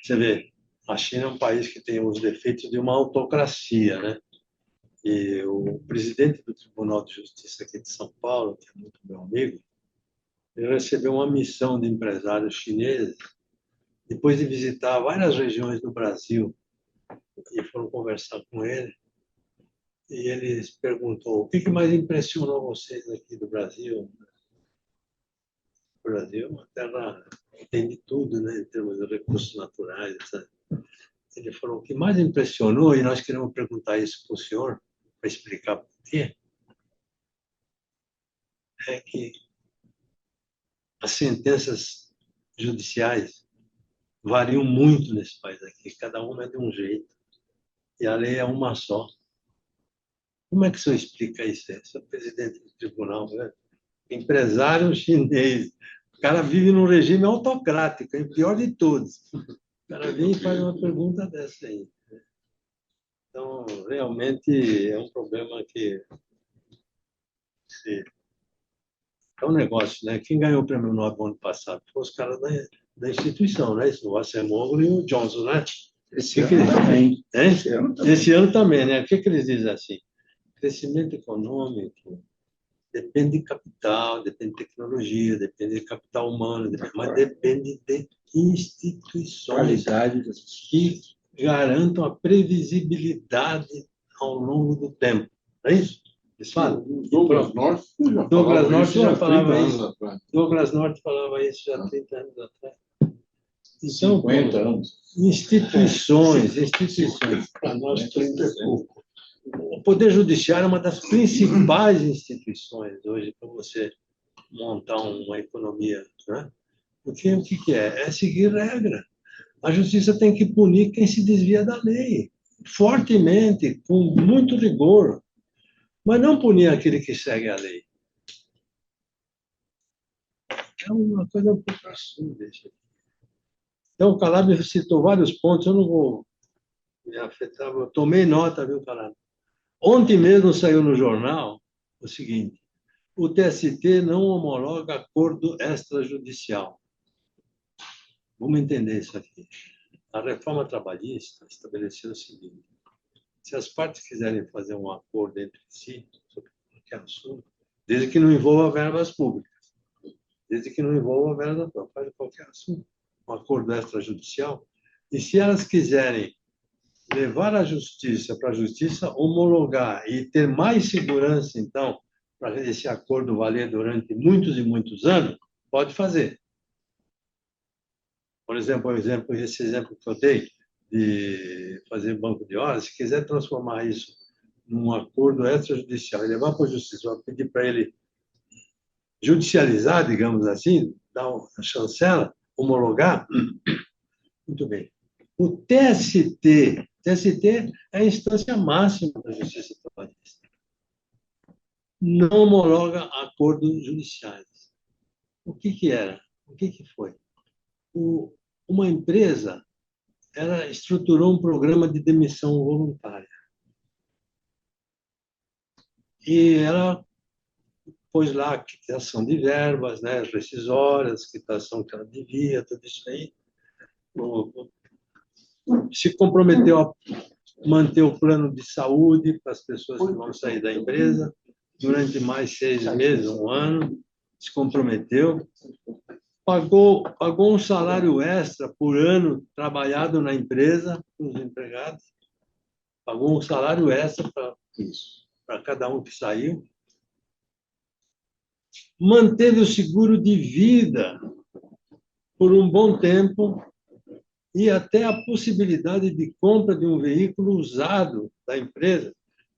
Você vê, a China é um país que tem os defeitos de uma autocracia, né? E o presidente do Tribunal de Justiça aqui de São Paulo, que é muito meu amigo, ele recebeu uma missão de empresários chineses, depois de visitar várias regiões do Brasil, e foram conversar com ele, e ele perguntou: o que mais impressionou vocês aqui do Brasil? O Brasil é uma terra que tem de tudo, né, em termos de recursos naturais, sabe? Ele falou: o que mais impressionou, e nós queremos perguntar isso para o senhor, para explicar por quê, é que as sentenças judiciais variam muito nesse país aqui, cada uma é de um jeito, e a lei é uma só. Como é que o senhor explica isso? Você é presidente do tribunal, né? Empresário chinês, o cara vive num regime autocrático, é o pior de todos. O cara vem e faz uma pergunta dessa aí. Então, realmente, é um problema que... É um negócio, né? Quem ganhou o prêmio Nobel ano passado foram os caras da instituição, né? O Acemoglu e o Johnson, né? Esse ano também. Esse ano também, né? O que eles dizem assim? Crescimento econômico depende de capital, depende de tecnologia, depende de capital humano, mas depende de instituições que garantam a previsibilidade ao longo do tempo. Não é isso? Douglas North já falava anos isso. atrás. Douglas North falava isso já há 30 anos atrás. Então, 50 anos. instituições. Para nós, 30 é pouco. O Poder Judiciário é uma das principais instituições hoje para você montar uma economia, né? Porque o que é? É seguir regra. A justiça tem que punir quem se desvia da lei, fortemente, com muito rigor, mas não punir aquele que segue a lei. É uma coisa um pouco absurda isso. Então, o Calab citou vários pontos, eu não vou me afetar, eu tomei nota, viu, Calab? Ontem mesmo saiu no jornal o seguinte: o TST não homologa acordo extrajudicial. Vamos entender isso aqui. A reforma trabalhista estabeleceu o seguinte: se as partes quiserem fazer um acordo entre si sobre qualquer assunto, desde que não envolva verbas públicas, desde que não envolva verbas públicas, faz qualquer assunto, um acordo extrajudicial, e se elas quiserem levar a justiça para a justiça homologar e ter mais segurança, então, para esse acordo valer durante muitos e muitos anos, pode fazer. Por exemplo, esse exemplo que eu dei de fazer banco de horas, se quiser transformar isso num acordo extrajudicial e levar para a justiça, vai pedir para ele judicializar, digamos assim, dar uma chancela, homologar, muito bem. O TST é a instância máxima da justiça trabalhista. Não homologa acordos judiciais. O que era? O que foi? Uma empresa, ela estruturou um programa de demissão voluntária. E ela pôs lá a quitação de verbas, né, rescisórias, quitação que ela devia, tudo isso aí. Se comprometeu a manter o plano de saúde para as pessoas que vão sair da empresa durante mais 6 meses, 1 ano, se comprometeu, pagou um salário extra por ano trabalhado na empresa para os empregados, pagou um salário extra para cada um que saiu, manteve o seguro de vida por um bom tempo e até a possibilidade de compra de um veículo usado da empresa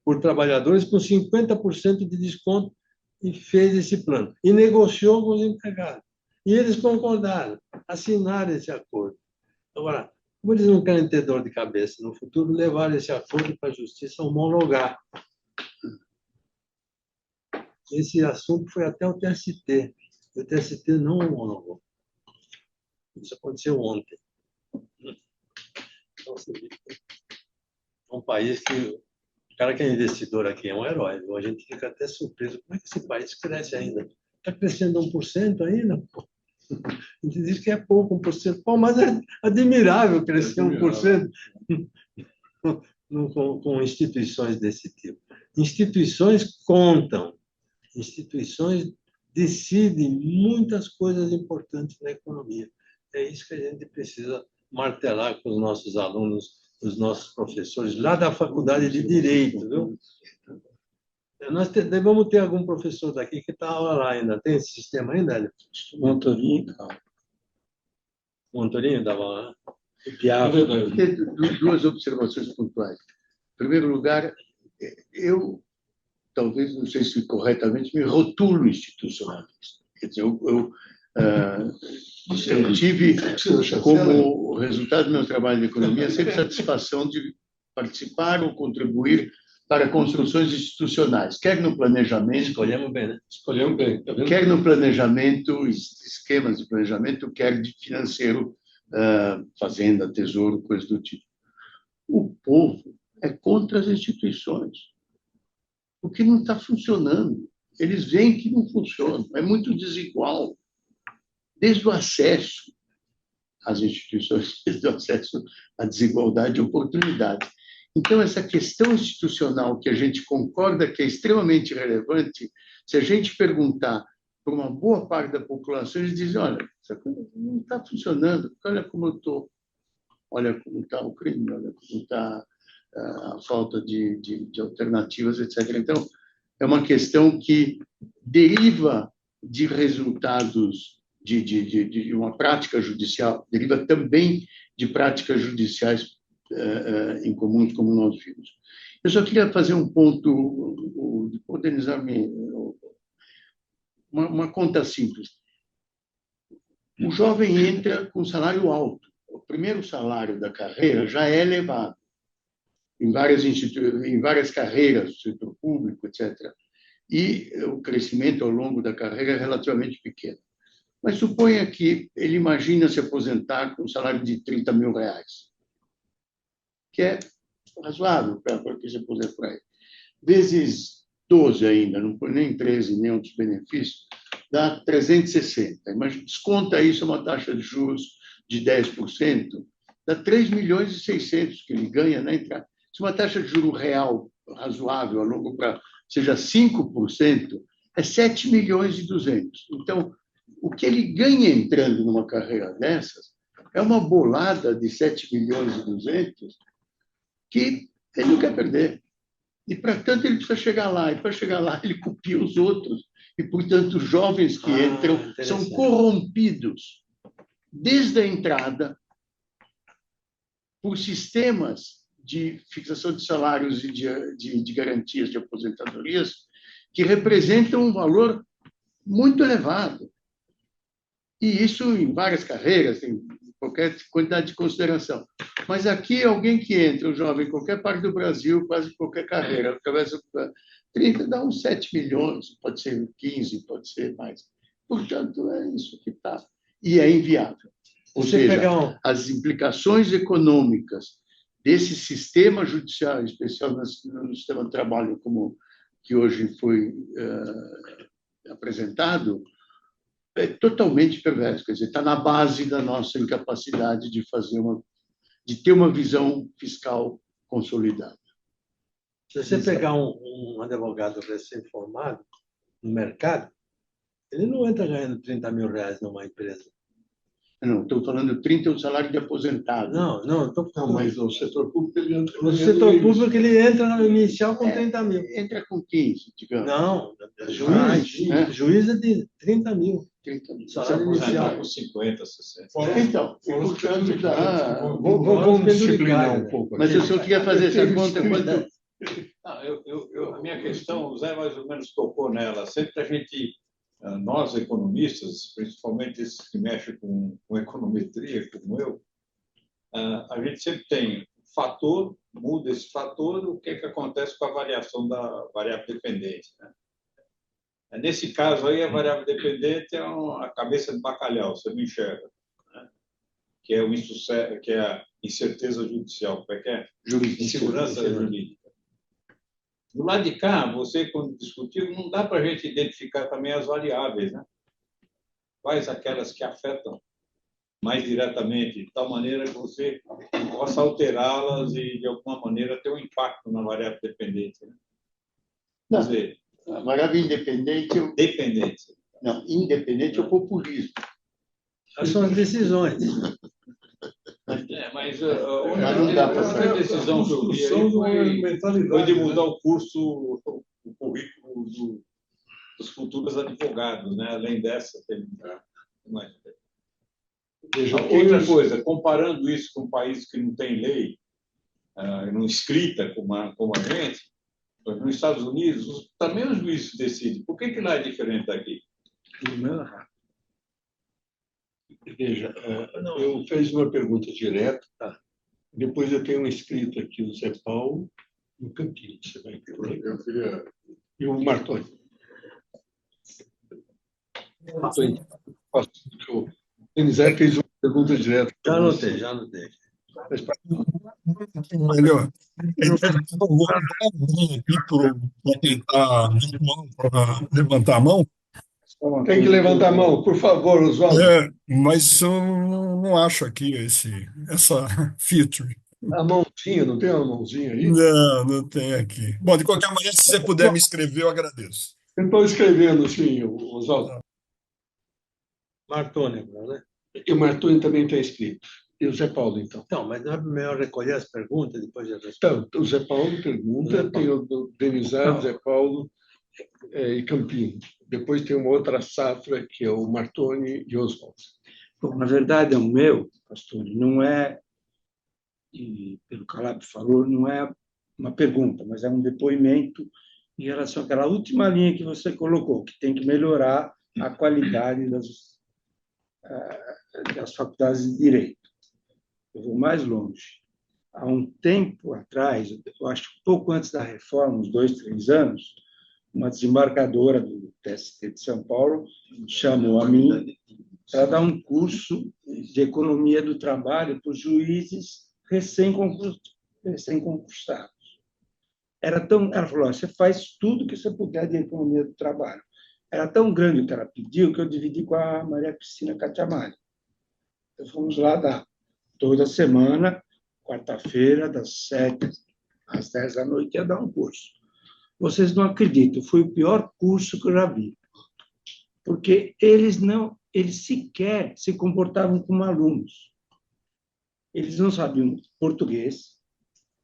por trabalhadores com 50% de desconto, e fez esse plano. E negociou com os empregados. E eles concordaram, assinaram esse acordo. Agora, como eles não querem ter dor de cabeça no futuro, levaram esse acordo para a justiça homologar. Esse assunto foi até o TST. O TST não homologou. Isso aconteceu ontem. Então, é um país que o cara que é investidor aqui é um herói. A gente fica até surpreso. Como é que esse país cresce ainda? Está crescendo 1% ainda? A gente diz que é pouco, 1%. Pô, mas é admirável crescer 1% com instituições desse tipo. Instituições contam. Instituições decidem muitas coisas importantes na economia. É isso que a gente precisa martelar com os nossos alunos, os nossos professores, lá da Faculdade de Direito, viu? Nós devemos ter algum professor daqui que está lá ainda. Tem esse sistema ainda, Hélio? Montorinho. Montorinho dava lá, né? Duas observações pontuais. Em primeiro lugar, eu, talvez, não sei se corretamente, me rotulo institucionalista. Quer dizer, eu tive, como resultado do meu trabalho de economia, sempre satisfação de participar ou contribuir para construções institucionais, quer no planejamento... Escolhemos bem, né? Escolhemos bem. Tá vendo? Quer no planejamento, esquemas de planejamento, quer de financeiro, fazenda, tesouro, coisa do tipo. O povo é contra as instituições, porque não está funcionando. Eles veem que não funciona, é muito desigual. Desde o acesso às instituições, desde o acesso à desigualdade de oportunidade. Então, essa questão institucional que a gente concorda que é extremamente relevante, se a gente perguntar para uma boa parte da população, eles dizem, olha, essa coisa não está funcionando, olha como eu estou, olha como está o crime, olha como está a falta de alternativas, etc. Então, é uma questão que deriva de resultados de uma prática judicial, deriva também de práticas judiciais incomuns, como nós vimos. Eu só queria fazer um ponto, modernizar uma conta simples. O jovem entra com salário alto. O primeiro salário da carreira já é elevado. Em várias carreiras do setor público, etc. E o crescimento ao longo da carreira é relativamente pequeno. Mas suponha que ele imagina se aposentar com um salário de R$30 mil, que é razoável para que se aposente por aí. Vezes 12 ainda, não foi nem 13, nem outros benefícios, dá 360. Mas desconta isso a uma taxa de juros de 10%, dá 3.600.000 que ele ganha na entrada. Se uma taxa de juro real razoável, a longo prazo, seja 5%, é 7.200.000. Então, o que ele ganha entrando numa carreira dessas é uma bolada de 7.200.000 que ele não quer perder. E, para tanto, ele precisa chegar lá. E, para chegar lá, ele copia os outros. E, portanto, os jovens que entram são corrompidos desde a entrada por sistemas de fixação de salários e de garantias de aposentadorias que representam um valor muito elevado. E isso em várias carreiras, em qualquer quantidade de consideração. Mas aqui, alguém que entra, um jovem, em qualquer parte do Brasil, quase qualquer carreira, começa com 30, dá uns 7 milhões, pode ser 15, pode ser mais. Portanto, é isso que está. E é inviável. Ou seja, as implicações econômicas desse sistema judicial, em especial no sistema de trabalho como que hoje foi apresentado, é totalmente perverso. Quer dizer, está na base da nossa incapacidade de ter uma visão fiscal consolidada. Se você pegar um advogado recém-formado no mercado, ele não entra ganhando R$30 mil numa empresa. Não, estou falando 30 é o salário de aposentado. Não, estou falando. Mas no setor público ele entra. No setor público ele entra no inicial com 30 mil. Entra com 15, digamos. Não, juiz é de 30 mil. 30 mil. Salário inicial. Com 50, 60. Então, portanto, vamos disciplinar um pouco. Mas o senhor queria fazer essa conta quanto? A minha questão, o Zé mais ou menos tocou nela. Sempre a gente, nós economistas, principalmente esses que mexem com econometria, como eu, a gente sempre tem fator, muda esse fator, o que acontece com a variação da variável dependente, né? Nesse caso aí, a variável dependente é a cabeça de bacalhau, você não enxerga, né? Que é o insucesso, que é a incerteza judicial, como é que é? Insegurança jurídica. Do lado de cá, você, quando discutiu, não dá para a gente identificar também as variáveis, né? Quais aquelas que afetam mais diretamente, de tal maneira que você possa alterá-las e, de alguma maneira, ter um impacto na variável dependente, né? Não. Quer dizer, A variável independente... dependente. Não, independente é o populismo. São as decisões. Mas não dá para a decisão que eu vi aí foi de mudar o curso, o currículo dos futuros advogados, né? Além dessa, tem mais. Veja, Outra coisa, comparando isso com países que não têm lei, não escrita como a gente, nos Estados Unidos, também os juízes decidem. Por que lá é diferente daqui? Veja, eu fiz uma pergunta direta, tá? Depois eu tenho um inscrito aqui, o Zé Paulo, no Campinho. Você vai ver. E o Martoni. O Denizé fez uma pergunta direta. Já anotei. Melhor. Eu vou dar alguém aqui para tentar levantar a mão. Tem que levantar a mão, por favor, Oswaldo. Mas eu não acho aqui essa feature. A mãozinha, não tem uma mãozinha aí? Não tem aqui. Bom, de qualquer maneira, se você puder me escrever, eu agradeço. Eu estou escrevendo, sim, Oswaldo. Martoni, né? E o Martoni também está escrito. E o Zé Paulo, então? Então, mas não é melhor recolher as perguntas depois de responder? Então, o Zé Paulo pergunta, tem o Denizar, Zé Paulo e Campinho. Depois tem uma outra safra, que é o Martoni e Oswaldo. Bom, na verdade, o meu, pastor, não é, e pelo que o Calab falou, não é uma pergunta, mas é um depoimento em relação àquela última linha que você colocou, que tem que melhorar a qualidade das faculdades de Direito. Eu vou mais longe. Há um tempo atrás, eu acho que pouco antes da reforma, uns 2, 3 anos, uma desembargadora do TST de São Paulo chamou a mim para dar um curso de economia do trabalho para os juízes recém-concursados. Ela falou: você faz tudo que você puder de economia do trabalho. Era tão grande o que ela pediu que eu dividi com a Maria Cristina Catiamari. Então, fomos lá dar toda semana, quarta-feira, das 7 às 10 da noite, ia dar um curso. Vocês não acreditam, foi o pior curso que eu já vi. Porque eles sequer se comportavam como alunos. Eles não sabiam português,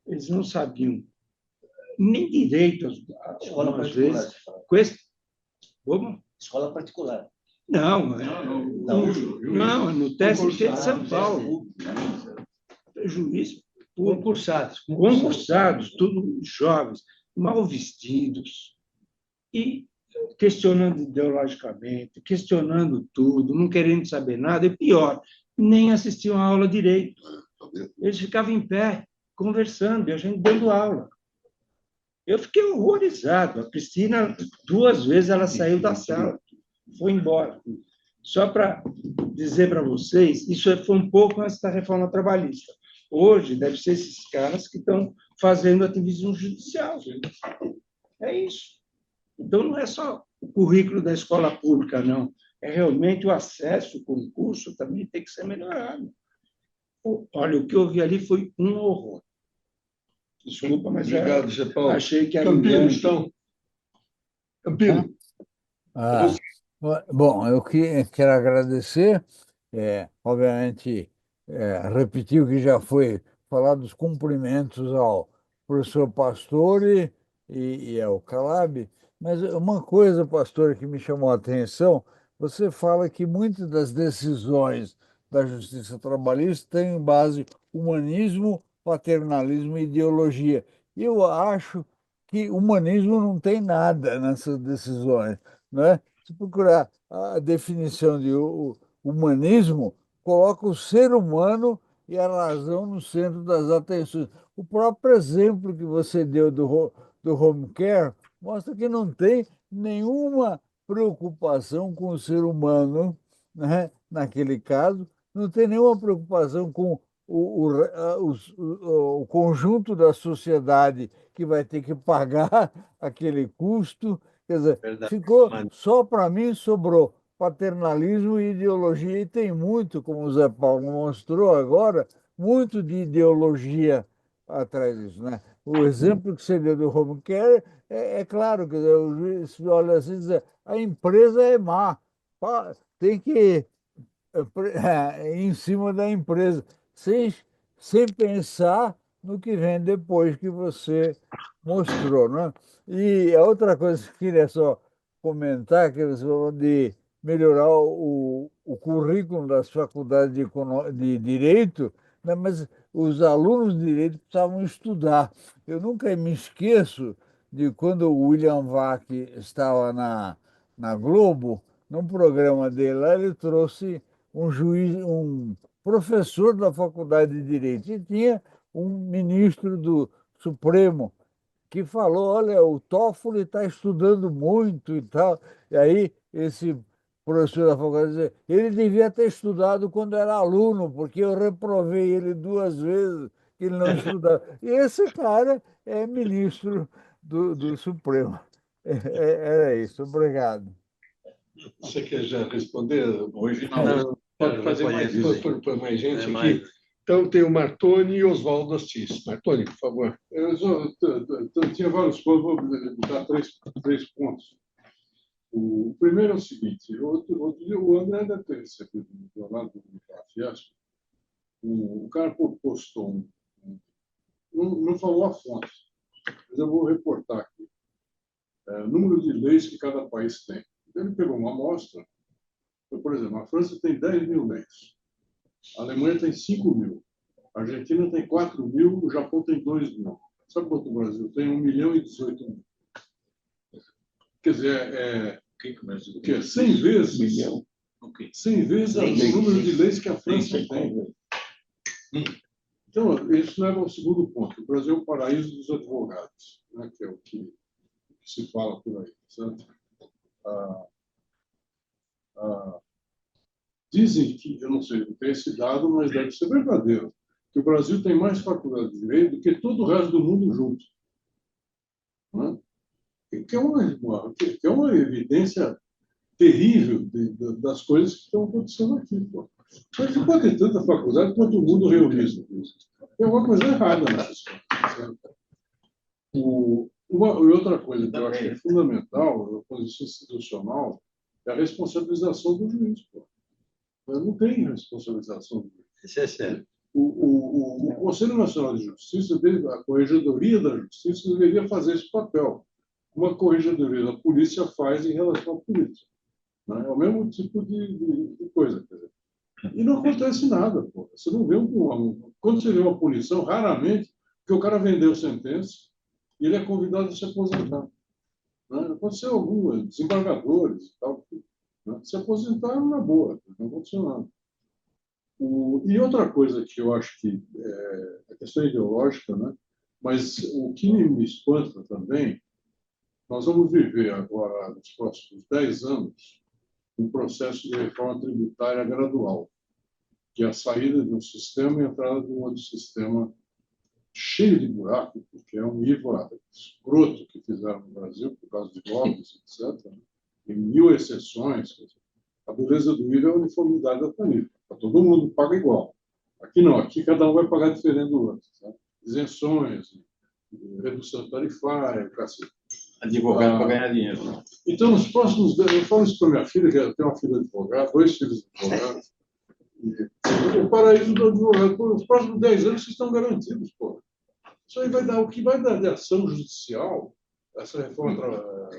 eles não sabiam nem direito, algumas vezes. Como? Escola particular. Não, no TST de São Paulo. Juiz, concursados, tudo jovens, mal vestidos, e questionando ideologicamente, questionando tudo, não querendo saber nada, e pior, nem assistiam a aula direito. Eles ficavam em pé, conversando, e a gente dando aula. Eu fiquei horrorizado. A Cristina, 2 vezes, ela saiu da sala, foi embora. Só para dizer para vocês, isso foi um pouco antes da reforma trabalhista. Hoje, deve ser esses caras que estão fazendo ativismo judicial. É isso. Então, não é só o currículo da escola pública, não. É realmente o acesso, o concurso também tem que ser melhorado. Olha, o que eu vi ali foi um horror. Desculpa, mas obrigado, Zé Paulo. Achei que era Campino, então. Campino. Bom, eu quero agradecer, obviamente, repetir o que já foi falado, os cumprimentos ao professor Pastore e ao Calab, mas uma coisa, pastor, que me chamou a atenção, você fala que muitas das decisões da justiça trabalhista têm em base humanismo, paternalismo e ideologia. Eu acho que humanismo não tem nada nessas decisões, né? Se procurar a definição de humanismo, coloca o ser humano e a razão no centro das atenções. O próprio exemplo que você deu do home care mostra que não tem nenhuma preocupação com o ser humano, né? Naquele caso, não tem nenhuma preocupação com o conjunto da sociedade que vai ter que pagar aquele custo. Quer dizer, ficou só para mim, sobrou paternalismo e ideologia, e tem muito, como o Zé Paulo mostrou agora, muito de ideologia atrás disso, né? O exemplo que você deu do home care é claro, que o juiz olha assim e diz: a empresa é má, tem que em cima da empresa, sem pensar no que vem depois que você mostrou, né? E a outra coisa que eu queria só comentar, que você falou de melhorar o currículo das faculdades de Direito, né? Mas os alunos de Direito precisavam estudar. Eu nunca me esqueço de quando o William Vac estava na Globo, num programa dele lá, ele trouxe um professor da Faculdade de Direito, e tinha um ministro do Supremo que falou: olha, o Toffoli está estudando muito e tal. E aí esse professor da faculdade dizia: ele devia ter estudado quando era aluno, porque eu reprovei ele 2 vezes, que ele não estudava. E esse cara é ministro do Supremo. Era isso. Obrigado. Você quer já responder? Hoje não. Pode fazer mais dizer. por mais gente aqui. Mais. Então, tem o Martoni e Oswaldo Assis. Martoni, por favor. Eu tinha vários pontos, vou dar 3 pontos. O primeiro é o seguinte: outro dia o André deve ter recebido no jornal do Fiasco. O cara postou não falou a fonte, mas eu vou reportar aqui. O número de leis que cada país tem. Ele pegou uma amostra. Por exemplo, a França tem 10 mil leis. A Alemanha tem 5 mil. A Argentina tem 4 mil. O Japão tem 2 mil. Sabe quanto o Brasil tem? 1 milhão e 18 mil. Quer dizer, que o Brasil O quê? tem? 100 vezes. Milhão. O quê? 100 vezes o número de leis que a França tem. Então, isso leva ao segundo ponto. O Brasil é o paraíso dos advogados, né, que é o que se fala por aí. Certo? Dizem que, eu não sei, não tenho esse dado, mas deve ser verdadeiro, que o Brasil tem mais faculdade de direito do que todo o resto do mundo junto. Né? Que é uma evidência terrível das coisas que estão acontecendo aqui. Pô. Mas não pode ter tanta faculdade quanto o mundo reunido. Tem alguma coisa errada nessa história. E outra coisa que eu acho que é fundamental na posição institucional é a responsabilização do juiz. Pô. Não tem responsabilização do juiz. Isso é sério. O Conselho Nacional de Justiça, a Corregedoria da Justiça, deveria fazer esse papel, como a Corregedoria da Polícia faz em relação à polícia. Né? É o mesmo tipo de coisa. Quer dizer. E não acontece nada. Pô. Você não vê quando você vê uma punição, raramente, porque o cara vendeu sentença e ele é convidado a se aposentar. Né? Aconteceu alguns desembargadores e tal. Né? Se aposentaram na boa, não aconteceu nada. E outra coisa que eu acho que é a questão ideológica, né? Mas o que me espanta também, nós vamos viver agora, nos próximos 10 anos, um processo de reforma tributária gradual, que é a saída de um sistema e a entrada de um outro sistema cheio de buracos, porque é um IVA escroto que fizeram no Brasil, por causa de golpes, etc. Tem 1000 exceções. A beleza do IVA é a uniformidade da tarifa. Todo mundo paga igual. Aqui não, aqui cada um vai pagar diferente do outro. Sabe? Isenções, redução tarifária, cacete. Advogado para ganhar dinheiro. Então, nos próximos... Eu falo isso para minha filha, que ela tem uma filha de advogado, 2 filhos de advogado. O paraíso do advogado. Nos próximos 10 anos, vocês estão garantidos. Pô. Isso aí vai dar... O que vai dar de ação judicial, essa reforma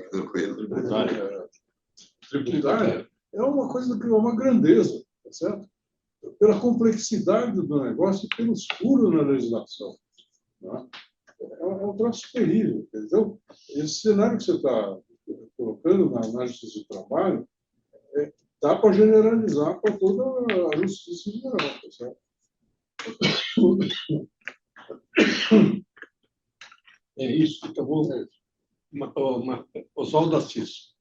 tributária, é uma coisa que é uma grandeza, tá certo? Pela complexidade do negócio e pelos furos na legislação. Né? É um troço terrível. Então, esse cenário que você está colocando na Justiça do Trabalho dá para generalizar para toda a Justiça em geral. Tá certo? É isso, acabou. Oswaldo Assis.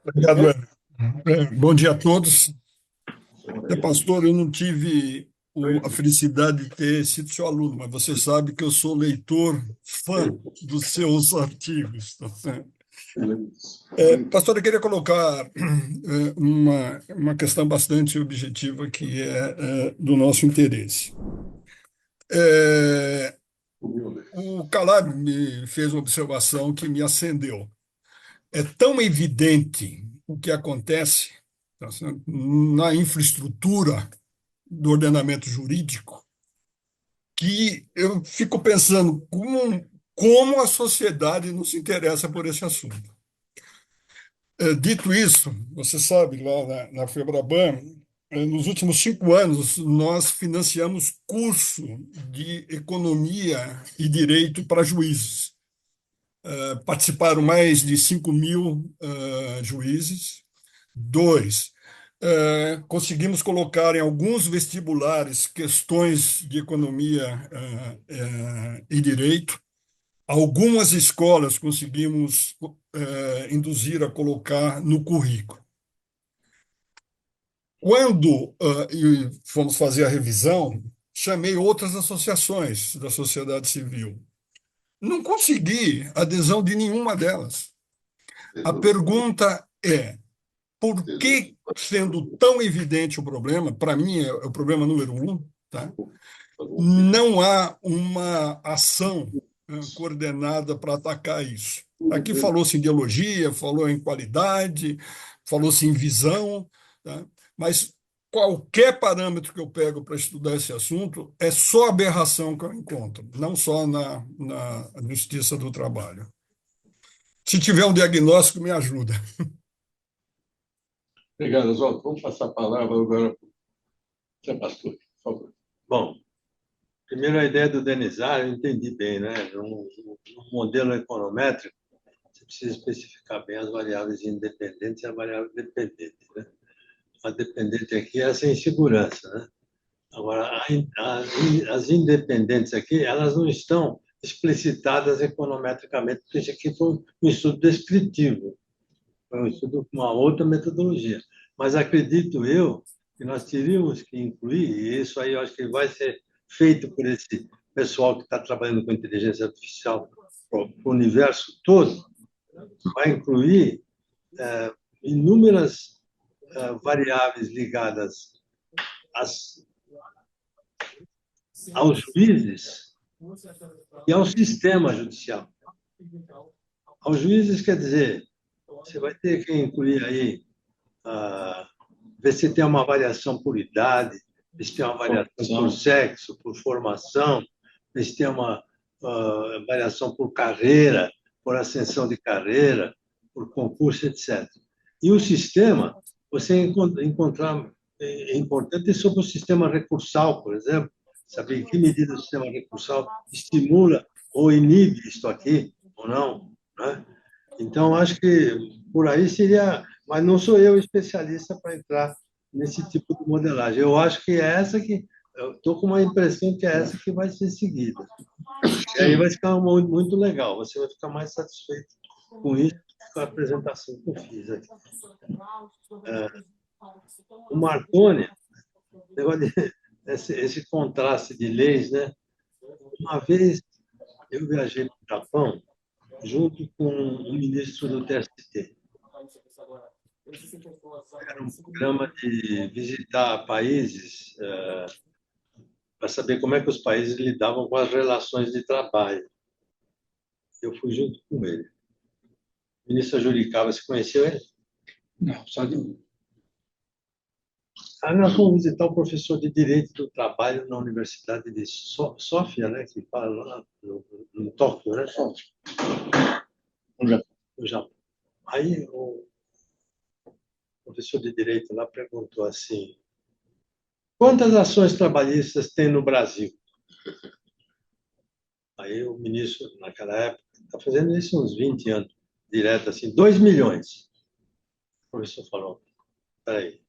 Obrigado, Hélio. Bom dia a todos. Pastor, eu não tive a felicidade de ter sido seu aluno, mas você sabe que eu sou leitor, fã dos seus artigos. Tá certo? Pastor, eu queria colocar uma questão bastante objetiva que é do nosso interesse. O Calab me fez uma observação que me acendeu. É tão evidente o que acontece na infraestrutura do ordenamento jurídico que eu fico pensando como a sociedade não se interessa por esse assunto. Dito isso, você sabe, lá na FEBRABAN, nos últimos 5 anos, nós financiamos curso de economia e direito para juízes. Participaram mais de 5.000 juízes. 2, conseguimos colocar em alguns vestibulares questões de economia e direito. Algumas escolas conseguimos induzir a colocar no currículo. Quando fomos fazer a revisão, chamei outras associações da sociedade civil. Não consegui adesão de nenhuma delas. A pergunta é: por que, sendo tão evidente o problema, para mim é o problema número 1, tá? Não há uma ação coordenada para atacar isso? Aqui falou-se em ideologia, falou em qualidade, falou-se em visão, tá? Mas qualquer parâmetro que eu pego para estudar esse assunto é só aberração que eu encontro, não só na Justiça do Trabalho. Se tiver um diagnóstico, me ajuda. Obrigado, Oswaldo. Vamos passar a palavra agora para o pastor, por favor. Bom, primeiro a ideia do Denizar, eu entendi bem, né? No modelo econométrico, você precisa especificar bem as variáveis independentes e a variável dependente, né? A dependente aqui é essa insegurança, né? Agora, as independentes aqui, elas não estão explicitadas econometricamente, porque isso aqui foi um estudo descritivo, foi um estudo com uma outra metodologia. Mas acredito eu que nós teríamos que incluir, e isso aí eu acho que vai ser feito por esse pessoal que está trabalhando com inteligência artificial para o universo todo, vai incluir inúmeras variáveis ligadas aos juízes e ao sistema judicial. Aos juízes, quer dizer, você vai ter que incluir aí, ver se tem uma variação por idade, ver se tem uma variação por sexo, por formação, ver se tem uma variação por carreira, por ascensão de carreira, por concurso, etc. E o sistema, você encontrar, é importante sobre o sistema recursal, por exemplo, saber em que medida o sistema recursal estimula ou inibe isto aqui, ou não, né? Então, acho que por aí seria... Mas não sou eu especialista para entrar nesse tipo de modelagem. Eu acho que é essa que... Eu estou com uma impressão que é essa que vai ser seguida. E aí vai ficar muito legal. Você vai ficar mais satisfeito com isso, com a apresentação que eu fiz aqui. O Marconi, esse contraste de leis, né? Uma vez eu viajei para o Japão junto com um ministro do TST. Era um programa de visitar países para saber como é que os países lidavam com as relações de trabalho. Eu fui junto com ele. O ministro Juricaba, você conheceu ele? Não, só de mim. Nós fomos visitar o professor de Direito do Trabalho na Universidade de Sofia, né, que fala lá no Tóquio, né? No Japão. Aí o professor de Direito lá perguntou assim: quantas ações trabalhistas tem no Brasil? Aí o ministro, naquela época, está fazendo isso uns 20 anos, direto assim, 2 milhões. O professor falou: peraí,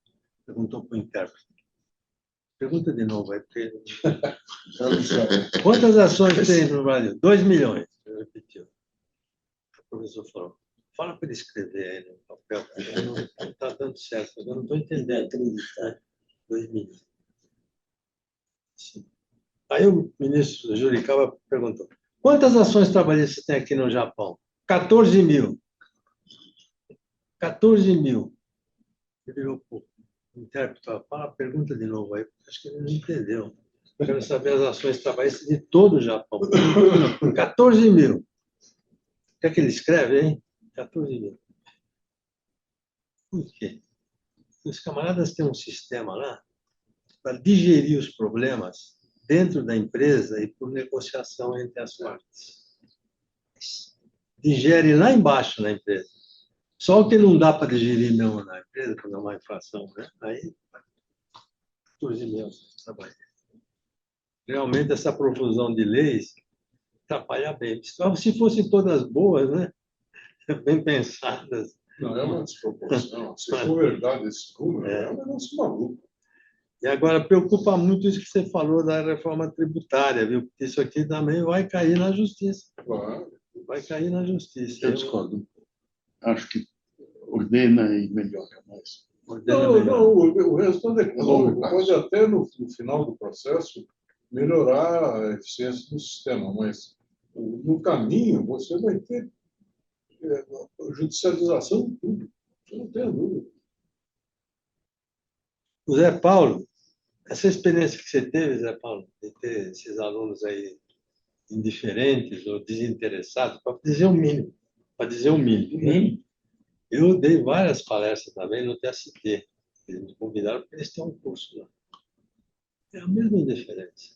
perguntou para o intérprete. Pergunta de novo aí, porque... Quantas ações tem no Brasil? 2 milhões. Ele repetiu. O professor falou: fala para ele escrever aí no papel, porque não está dando certo, eu não estou entendendo. 2 milhões. Sim. Aí o ministro Juricaba perguntou: quantas ações trabalhistas tem aqui no Japão? 14 mil. 14 mil. Ele virou para o intérprete: fala a pergunta de novo aí, porque acho que ele não entendeu. Eu quero saber as ações trabalhistas de todo o Japão. 14 mil. O que é que ele escreve, hein? 14 mil. Por quê? Os camaradas têm um sistema lá para digerir os problemas dentro da empresa e por negociação entre as partes. Digere lá embaixo na empresa. Só o que não dá para digerir mesmo na empresa, quando é uma inflação, né? Aí, 14 mil trabalhos. Realmente, essa profusão de leis atrapalha bem. Se fossem todas boas, né? Bem pensadas. Não, é uma desproporção. Se for verdade esse número, é um negócio maluco. E agora, preocupa muito isso que você falou da reforma tributária, viu? Porque isso aqui também vai cair na justiça. Claro. Vai cair na justiça. Eu discordo. Acho que ordena e melhora mais. Não, o resultado econômico pode até, no final do processo, melhorar a eficiência do sistema, mas no caminho você vai ter judicialização de tudo. Você não tem dúvida. O Zé Paulo, essa experiência que você teve, Zé Paulo, de ter esses alunos aí indiferentes ou desinteressados, para dizer o mínimo. Para dizer o mínimo. Né? Eu dei várias palestras também no TST. Eles me convidaram porque eles têm um curso lá. É a mesma indiferença.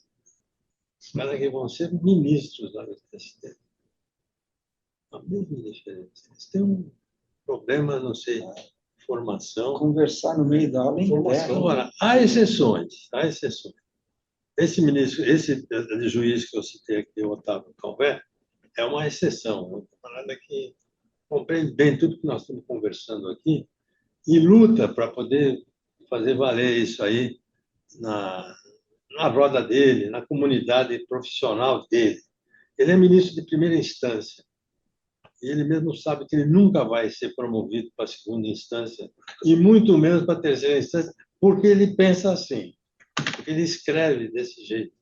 Os caras que vão ser ministros lá no TST. A mesma indiferença. Eles têm um problema, não sei, formação. Conversar no meio da aula interna. Agora, há exceções. Há exceções. Esse ministro, esse juiz que eu citei aqui, o Otávio Calvé, é uma exceção. É uma parada que compreende bem tudo que nós estamos conversando aqui e luta para poder fazer valer isso aí na roda dele, na comunidade profissional dele. Ele é ministro de primeira instância. E ele mesmo sabe que ele nunca vai ser promovido para a segunda instância, e muito menos para a terceira instância, porque ele pensa assim, porque ele escreve desse jeito.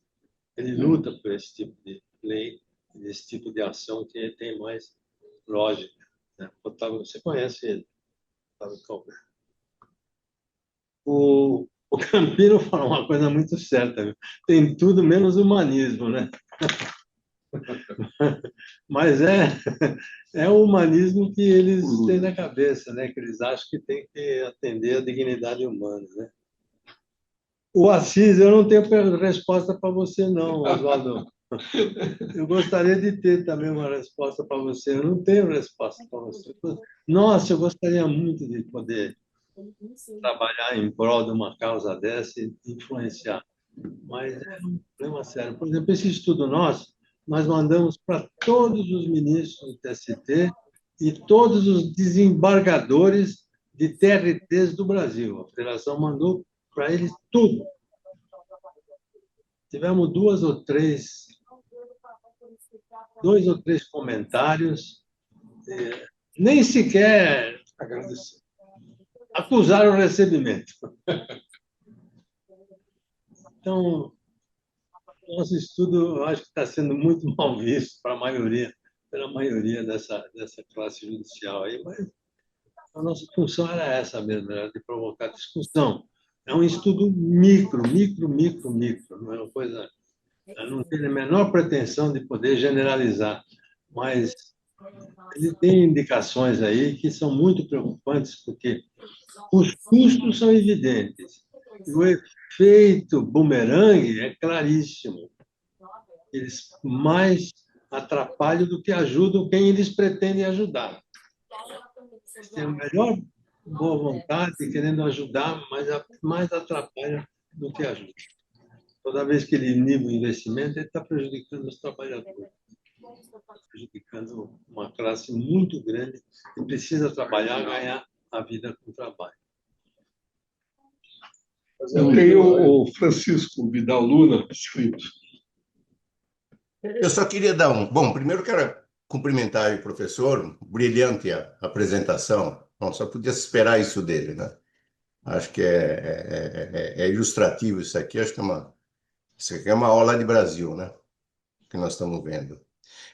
Ele luta por esse tipo de lei, esse tipo de ação que tem mais lógica. Né? Otávio, você conhece ele, Otávio Calber. O Campino falou uma coisa muito certa, viu? Tem tudo menos humanismo, né? Mas é o humanismo que eles têm na cabeça, né? Que eles acham que tem que atender à dignidade humana, né? O Assis, eu não tenho resposta para você, não, Oswaldo. Eu gostaria de ter também uma resposta para você. Eu não tenho resposta para você. Nossa, eu gostaria muito de poder trabalhar em prol de uma causa dessa e influenciar. Mas é um problema sério. Por exemplo, esse estudo nosso, nós mandamos para todos os ministros do TST e todos os desembargadores de TRTs do Brasil. A federação mandou para eles tudo. Tivemos dois ou três comentários, nem sequer acusaram o recebimento. Então, nosso estudo, eu acho que está sendo muito mal visto pela maioria dessa classe judicial aí, mas a nossa função era essa mesmo, era de provocar discussão. É um estudo micro, não é uma coisa, não tem a menor pretensão de poder generalizar, mas ele tem indicações aí que são muito preocupantes, porque os custos são evidentes. E o efeito bumerangue é claríssimo. Eles mais atrapalham do que ajudam quem eles pretendem ajudar. Eles têm a melhor boa vontade, querendo ajudar, mas mais atrapalha do que ajuda. Toda vez que ele inibe o investimento, ele está prejudicando os trabalhadores. Está prejudicando uma classe muito grande que precisa trabalhar, ganhar a vida com o trabalho. Eu tenho o Francisco Vidal Luna escrito. Eu só queria dar um... Bom, primeiro quero cumprimentar o professor, brilhante a apresentação. Bom, só podia se esperar isso dele, né? Acho que é ilustrativo isso aqui, acho que isso aqui é uma aula de Brasil, né? Que nós estamos vendo.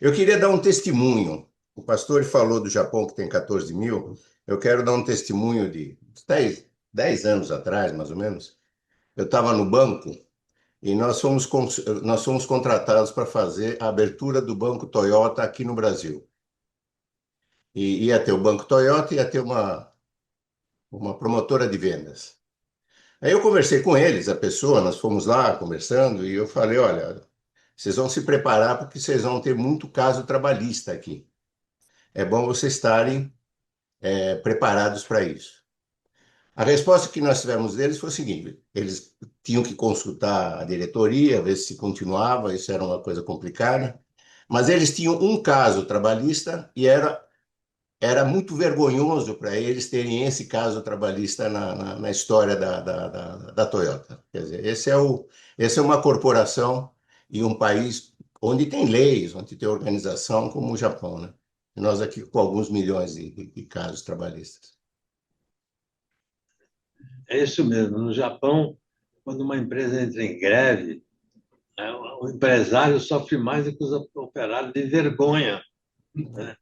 Eu queria dar um testemunho. O pastor falou do Japão, que tem 14 mil. Eu quero dar um testemunho de 10 anos atrás, mais ou menos. Eu estava no banco e nós fomos contratados para fazer a abertura do Banco Toyota aqui no Brasil. E ia ter o Banco Toyota e ia ter uma promotora de vendas. Aí eu conversei com eles, a pessoa, nós fomos lá conversando, e eu falei, olha, vocês vão se preparar porque vocês vão ter muito caso trabalhista aqui. É bom vocês estarem preparados para isso. A resposta que nós tivemos deles foi o seguinte, eles tinham que consultar a diretoria, ver se continuava, isso era uma coisa complicada, mas eles tinham um caso trabalhista e era muito vergonhoso para eles terem esse caso trabalhista na história da Toyota. Quer dizer, esse é uma corporação e um país onde tem leis, onde tem organização, como o Japão, né? E nós aqui com alguns milhões de casos trabalhistas. É isso mesmo. No Japão, quando uma empresa entra em greve, o empresário sofre mais do que os operários de vergonha, né?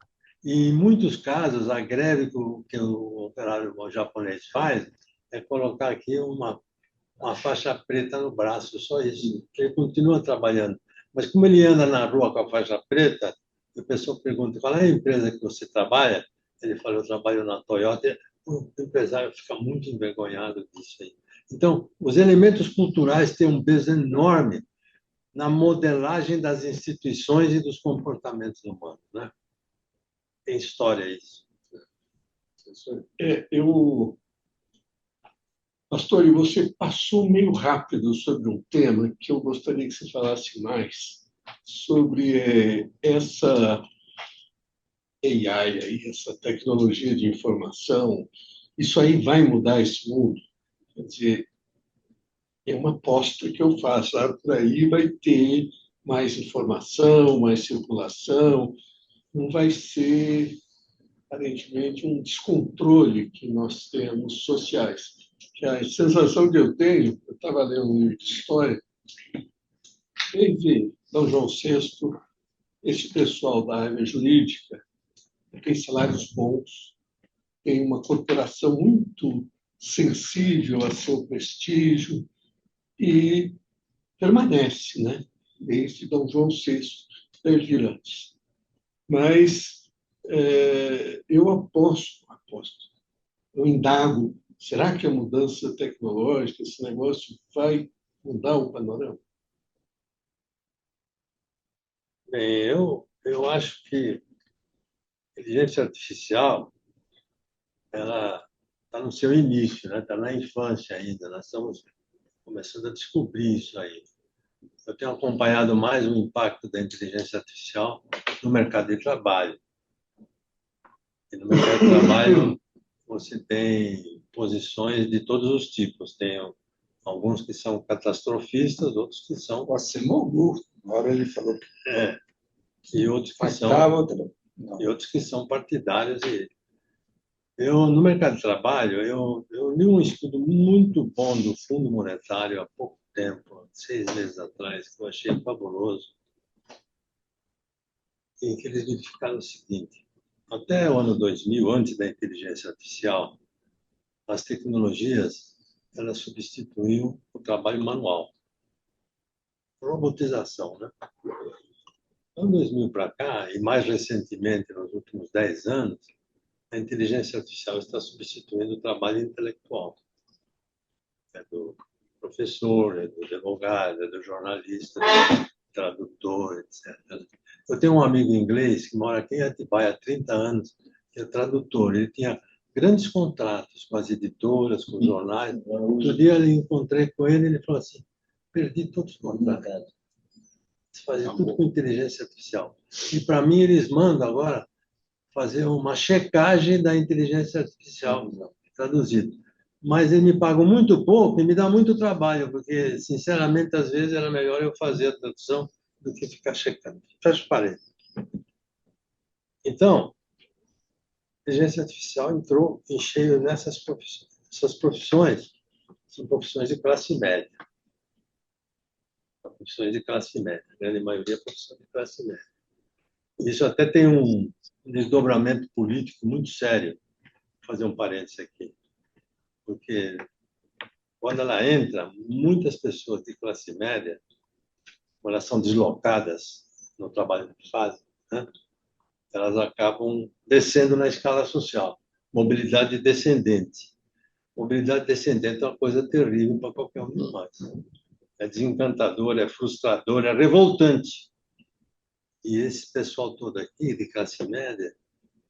E, em muitos casos, a greve que o operário japonês faz é colocar aqui uma faixa preta no braço, só isso. Ele continua trabalhando. Mas como ele anda na rua com a faixa preta, a pessoa pergunta qual é a empresa que você trabalha? Ele fala, eu trabalho na Toyota. O empresário fica muito envergonhado disso aí. Então, os elementos culturais têm um peso enorme na modelagem das instituições e dos comportamentos humanos, né? Tem história isso. Pastor, e você passou meio rápido sobre um tema que eu gostaria que você falasse mais sobre essa AI, aí, essa tecnologia de informação, isso aí vai mudar esse mundo. Quer dizer, é uma aposta que eu faço. Por aí vai ter mais informação, mais circulação, não vai ser, aparentemente, um descontrole que nós temos sociais. Que a sensação que eu tenho, eu estava lendo um livro de história, desde Dom João VI, esse pessoal da área jurídica tem salários bons, tem uma corporação muito sensível a seu prestígio e permanece, né? Desde Dom João VI, desde antes. Mas eu aposto, eu indago, será que a mudança tecnológica, esse negócio vai mudar o panorama? Bem, eu acho que a inteligência artificial ela está no seu início, né? Está na infância ainda. Nós estamos começando a descobrir isso aí. Eu tenho acompanhado mais o impacto da inteligência artificial no mercado de trabalho. E no mercado de trabalho você tem posições de todos os tipos. Tem alguns que são catastrofistas, outros que são... Você morreu. Agora ele falou que... E outros que são partidários. No mercado de trabalho, eu li um estudo muito bom do Fundo Monetário há pouco tempo, 6 meses atrás, que eu achei fabuloso, em que eles verificaram o seguinte: até o ano 2000, antes da inteligência artificial, as tecnologias elas substituíam o trabalho manual. Robotização, né? Então, 2000 para cá, e mais recentemente, nos últimos 10 anos, a inteligência artificial está substituindo o trabalho intelectual. É do professor, é do advogado, é do jornalista, do tradutor, etc. Eu tenho um amigo inglês que mora aqui em Atibaia há 30 anos, que é tradutor. Ele tinha grandes contratos com as editoras, com os jornais. Outro dia eu encontrei com ele e ele falou assim: perdi todos os contratos. Eles fazem tudo com inteligência artificial. E para mim eles mandam agora fazer uma checagem da inteligência artificial traduzido. Mas eles me pagam muito pouco e me dá muito trabalho, porque, sinceramente, às vezes era melhor eu fazer a tradução do que ficar checando. Fecha o parênteses. Então, a inteligência artificial entrou em cheio nessas profissões. Essas profissões são profissões de classe média. Profissões de classe média. A grande maioria é profissão de classe média. Isso até tem um desdobramento político muito sério. Vou fazer um parênteses aqui. Porque quando ela entra, muitas pessoas de classe média, quando elas são deslocadas no trabalho que fazem, né, elas acabam descendo na escala social. Mobilidade descendente. Mobilidade descendente é uma coisa terrível para qualquer um de nós. É desencantador, é frustrador, é revoltante. E esse pessoal todo aqui, de classe média,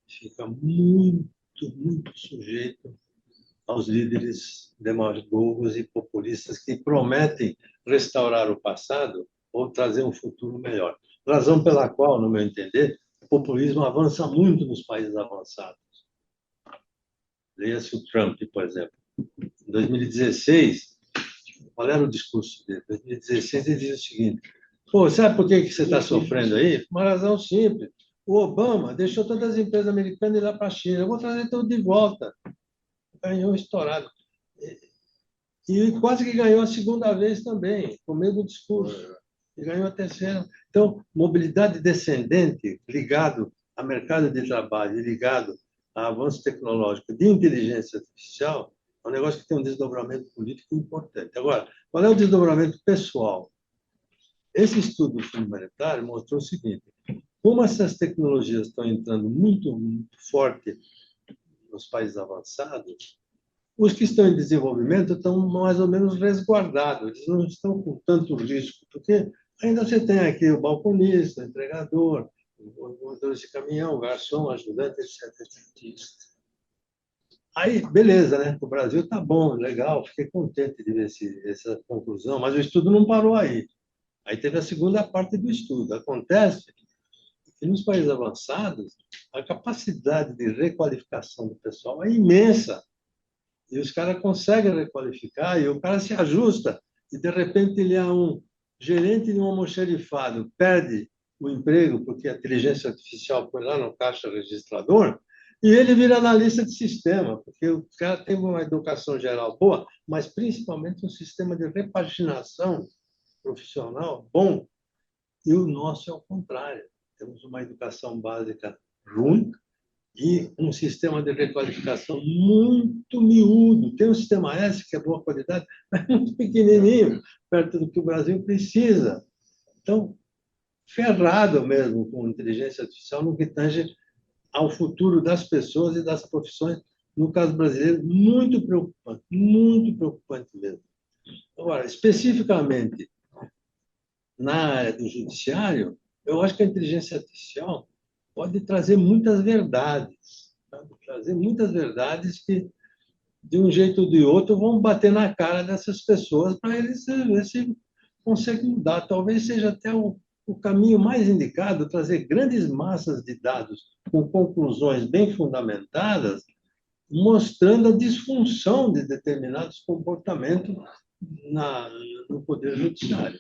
fica muito sujeito aos líderes demagogos e populistas que prometem restaurar o passado ou trazer um futuro melhor. Razão pela qual, no meu entender, o populismo avança muito nos países avançados. Leia-se o Trump, por exemplo. Em 2016, qual era o discurso dele? Em 2016, ele diz o seguinte: pô, sabe por que você está sofrendo aí? Uma razão simples. O Obama deixou todas as empresas americanas ir lá para a China. Eu vou trazer tudo de volta. Ganhou estourado. E quase que ganhou a segunda vez também, com o mesmo discurso. E ganhou a terceira. Então, mobilidade descendente, ligado a mercado de trabalho e ligado a avanço tecnológico de inteligência artificial, é um negócio que tem um desdobramento político importante. Agora, qual é o desdobramento pessoal? Esse estudo do Fundo Monetário mostrou o seguinte: como essas tecnologias estão entrando muito forte nos países avançados, os que estão em desenvolvimento estão mais ou menos resguardados, eles não estão com tanto risco, porque ainda você tem aqui o balconista, o entregador, o motorista de caminhão, o garçom, ajudante, etc. Aí, beleza, né? O Brasil está bom, legal, fiquei contente de ver essa conclusão, mas o estudo não parou aí. Aí teve a segunda parte do estudo. Acontece que nos países avançados, a capacidade de requalificação do pessoal é imensa. E os caras conseguem requalificar e o cara se ajusta. E, de repente, ele é um gerente de um almoxarifado, perde o emprego porque a inteligência artificial foi lá no caixa registrador e ele vira analista de sistema, porque o cara tem uma educação geral boa, mas principalmente um sistema de repaginação profissional bom. E o nosso é o contrário. Temos uma educação básica ruim e um sistema de requalificação muito miúdo. Tem um sistema S, que é boa qualidade, mas muito pequenininho, perto do que o Brasil precisa. Então, ferrado mesmo com inteligência artificial no que tange ao futuro das pessoas e das profissões, no caso brasileiro, muito preocupante mesmo. Agora, especificamente na área do judiciário, eu acho que a inteligência artificial pode trazer muitas verdades, que, de um jeito ou de outro, vão bater na cara dessas pessoas para eles ver se conseguem mudar. Talvez seja até o caminho mais indicado, trazer grandes massas de dados com conclusões bem fundamentadas, mostrando a disfunção de determinados comportamentos no Poder Judiciário.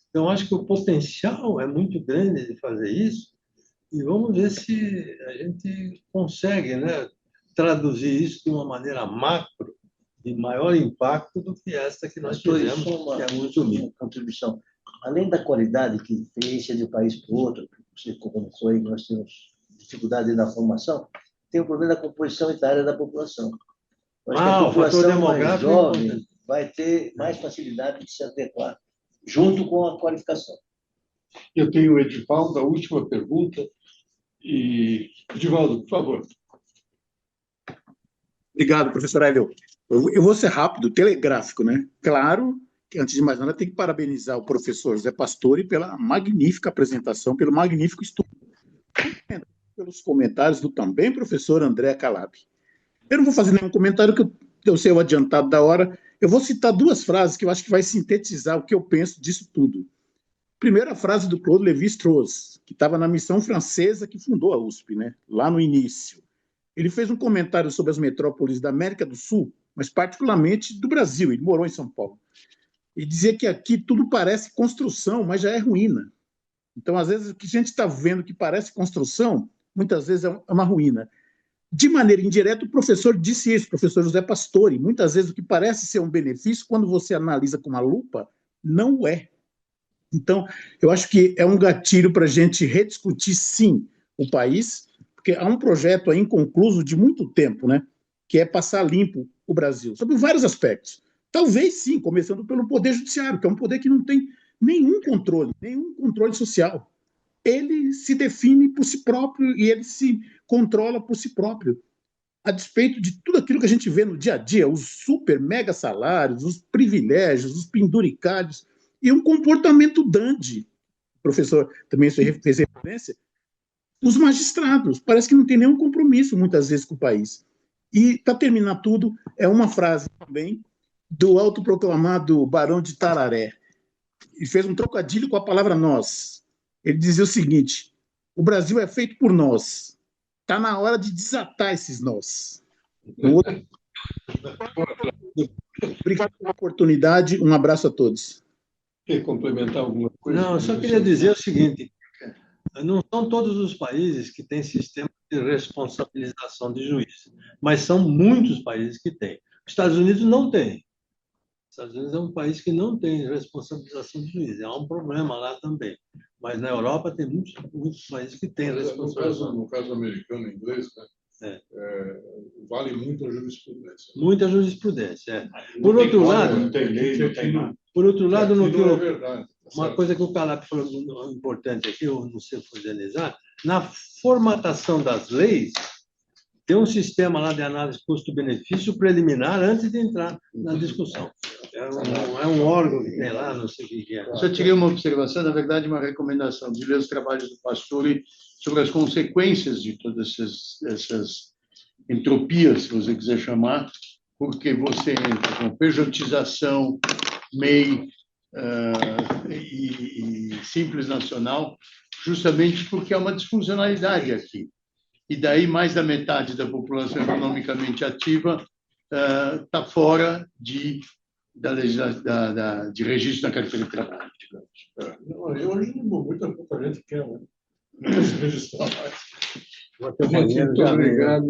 Então, acho que o potencial é muito grande de fazer isso e vamos ver se a gente consegue, né, traduzir isso de uma maneira macro, de maior impacto do que esta que nós fizemos, que é muito humilde. Contribuição. Além da qualidade que diferencia de um país para o outro, você colocou aí, nós temos dificuldade na formação, tem o problema da composição etária da população. Acho que a população mais jovem vai ter mais facilidade de se adequar, junto com a qualificação. Eu tenho o Edivaldo, a última pergunta. E, Edivaldo, por favor. Obrigado, professor Hélio. Eu vou ser rápido, telegráfico, né? Claro que, antes de mais nada, tem que parabenizar o professor José Pastore pela magnífica apresentação, pelo magnífico estudo. Pelos comentários do também professor André Calab. Eu não vou fazer nenhum comentário, que eu sei o adiantado da hora. Eu vou citar duas frases que eu acho que vai sintetizar o que eu penso disso tudo. Primeira frase do Claude Lévi-Strauss, que estava na missão francesa que fundou a USP, né? Lá no início. Ele fez um comentário sobre as metrópoles da América do Sul, mas particularmente do Brasil. Ele morou em São Paulo. E dizia que aqui tudo parece construção, mas já é ruína. Então, às vezes, o que a gente está vendo que parece construção, muitas vezes é uma ruína. De maneira indireta, o professor disse isso, o professor José Pastore. Muitas vezes o que parece ser um benefício, quando você analisa com uma lupa, não é. Então, eu acho que é um gatilho para a gente rediscutir, sim, o país, porque há um projeto aí inconcluso de muito tempo, né, que é passar limpo o Brasil, sobre vários aspectos. Talvez, sim, começando pelo Poder Judiciário, que é um poder que não tem nenhum controle social. Ele se define por si próprio e ele se controla por si próprio, a despeito de tudo aquilo que a gente vê no dia a dia, os super mega salários, os privilégios, os penduricalhos, e um comportamento dandy. O professor também fez referência. Os magistrados, parece que não tem nenhum compromisso, muitas vezes, com o país. E, para terminar tudo, é uma frase também do autoproclamado Barão de Tararé. Ele fez um trocadilho com a palavra nós. Ele dizia o seguinte: o Brasil é feito por nós. Está na hora de desatar esses nós. Obrigado pela oportunidade. Um abraço a todos. Quer complementar alguma coisa? Não, eu só queria dizer o seguinte: não são todos os países que têm sistema de responsabilização de juiz, mas são muitos países que têm. Os Estados Unidos não tem. Os Estados Unidos é um país que não tem responsabilização de juiz. Há um problema lá também. Mas na Europa tem muitos países que têm responsabilização. No caso americano e inglês, né? Vale muito a jurisprudência. Muita jurisprudência, é. Por outro lado, não tem lei, não tem nada. Por outro lado, uma coisa que o Calab falou importante aqui, eu não sei organizar, na formatação das leis, tem um sistema lá de análise custo-benefício preliminar antes de entrar na discussão. É um órgão que tem lá, não sei o que é. Só tirei uma observação, na verdade, uma recomendação de ler os trabalhos do Pastore sobre as consequências de todas essas entropias, se você quiser chamar, porque você entra com pejotização, MEI e Simples Nacional, justamente porque há uma disfuncionalidade aqui. e daí mais da metade da população economicamente ativa está fora de registro na carteira de trabalho, digamos. Hoje, muita pouca gente quer se registrar mais. Muito obrigado.